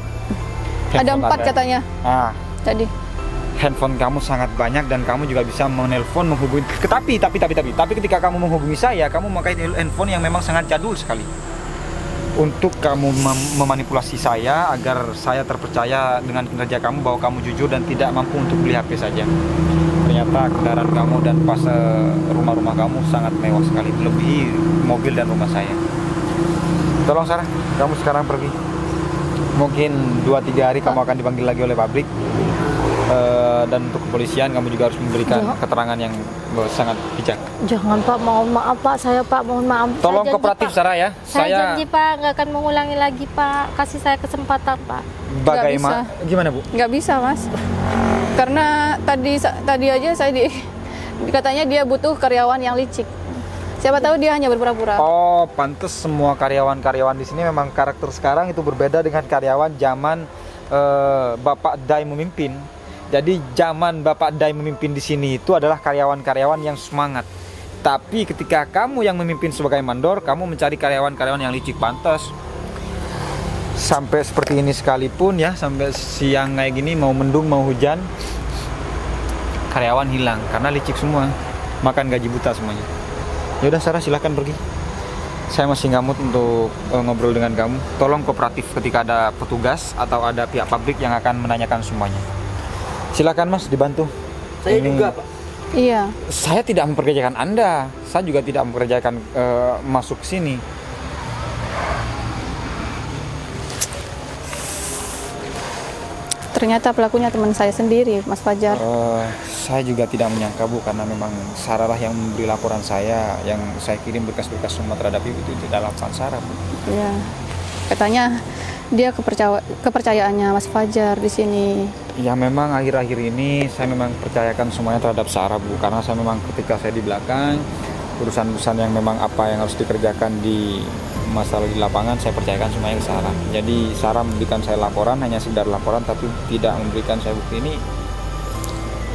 Ada Handphone 4 katanya Nah, tadi. handphone kamu sangat banyak dan kamu juga bisa menelpon, menghubungi. Tapi ketika kamu menghubungi saya, kamu memakai handphone yang memang sangat jadul sekali. Untuk kamu memanipulasi saya agar saya terpercaya dengan kinerja kamu bahwa kamu jujur dan tidak mampu untuk beli HP saja. Ternyata kendaraan kamu dan pas rumah-rumah kamu sangat mewah sekali, melebihi mobil dan rumah saya. Tolong Sarah, kamu sekarang pergi. Mungkin 2-3 hari kamu akan dipanggil lagi oleh pabrik. Dan untuk kepolisian kamu juga harus memberikan keterangan yang sangat bijak. Jangan Pak, mohon maaf Pak, saya Pak, mohon maaf. Tolong Saya janji, kooperatif Pak. Sarah ya. Saya janji Pak, nggak akan mengulangi lagi Pak. Kasih saya kesempatan Pak. Bagaimana? Gimana Bu? Nggak bisa Mas. Karena tadi aja saya katanya dia butuh karyawan yang licik. Siapa tahu dia hanya berpura-pura. Oh, pantes semua karyawan-karyawan di sini memang karakter sekarang itu berbeda dengan karyawan zaman Bapak Dai memimpin. Jadi zaman Bapak Dai memimpin di sini itu adalah karyawan-karyawan yang semangat. Tapi ketika kamu yang memimpin sebagai mandor, kamu mencari karyawan-karyawan yang licik. Pantas sampai seperti ini sekalipun ya, sampai siang kayak gini, mau mendung mau hujan, karyawan hilang karena licik semua, makan gaji buta semuanya. Ya udah Sarah, silahkan pergi. Saya masih ngamut untuk ngobrol dengan kamu. Tolong kooperatif ketika ada petugas atau ada pihak pabrik yang akan menanyakan semuanya. Silakan Mas, dibantu. Saya juga Pak. Iya. Saya tidak memperkerjakan Anda. Saya juga tidak memperkerjakan masuk sini. Ternyata pelakunya teman saya sendiri, Mas Fajar. Saya juga tidak menyangka Bu, karena memang Sarah lah yang memberi laporan saya, yang saya kirim berkas-berkas semua terhadap Ibu itu tidak laporan Sarah Bu. Iya. Katanya dia kepercayaannya Mas Fajar di sini. Ya memang akhir-akhir ini saya memang percayakan semuanya terhadap Sarah Bu, karena saya memang ketika saya di belakang, urusan-urusan yang memang apa yang harus dikerjakan di masalah di lapangan saya percayakan semuanya ke Sarah. Jadi Sarah memberikan saya laporan, hanya sekedar laporan, tapi tidak memberikan saya bukti. Ini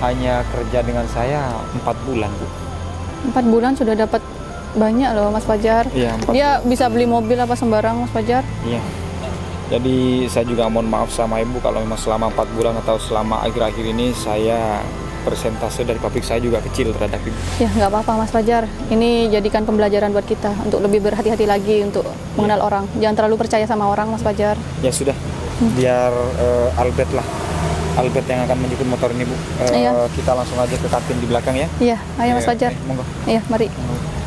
hanya kerja dengan saya 4 bulan Bu. 4 bulan sudah dapat banyak loh Mas Fajar. Iya, 4 Dia bisa beli mobil apa sembarang Mas Fajar. Iya. Jadi saya juga mohon maaf sama Ibu kalau memang selama 4 bulan atau selama akhir-akhir ini saya persentase dari pabrik saya juga kecil terhadap Ibu. Ya nggak apa-apa Mas Fajar. Ini jadikan pembelajaran buat kita untuk lebih berhati-hati lagi untuk mengenal orang. Jangan terlalu percaya sama orang Mas Fajar. Ya sudah, biar Albert lah. Albert yang akan menjemput motor ini Bu. Iya. Kita langsung aja ke kantin di belakang ya. Iya, ayo Mas Iya, Fajar. monggo. Iya, mari. Monggo.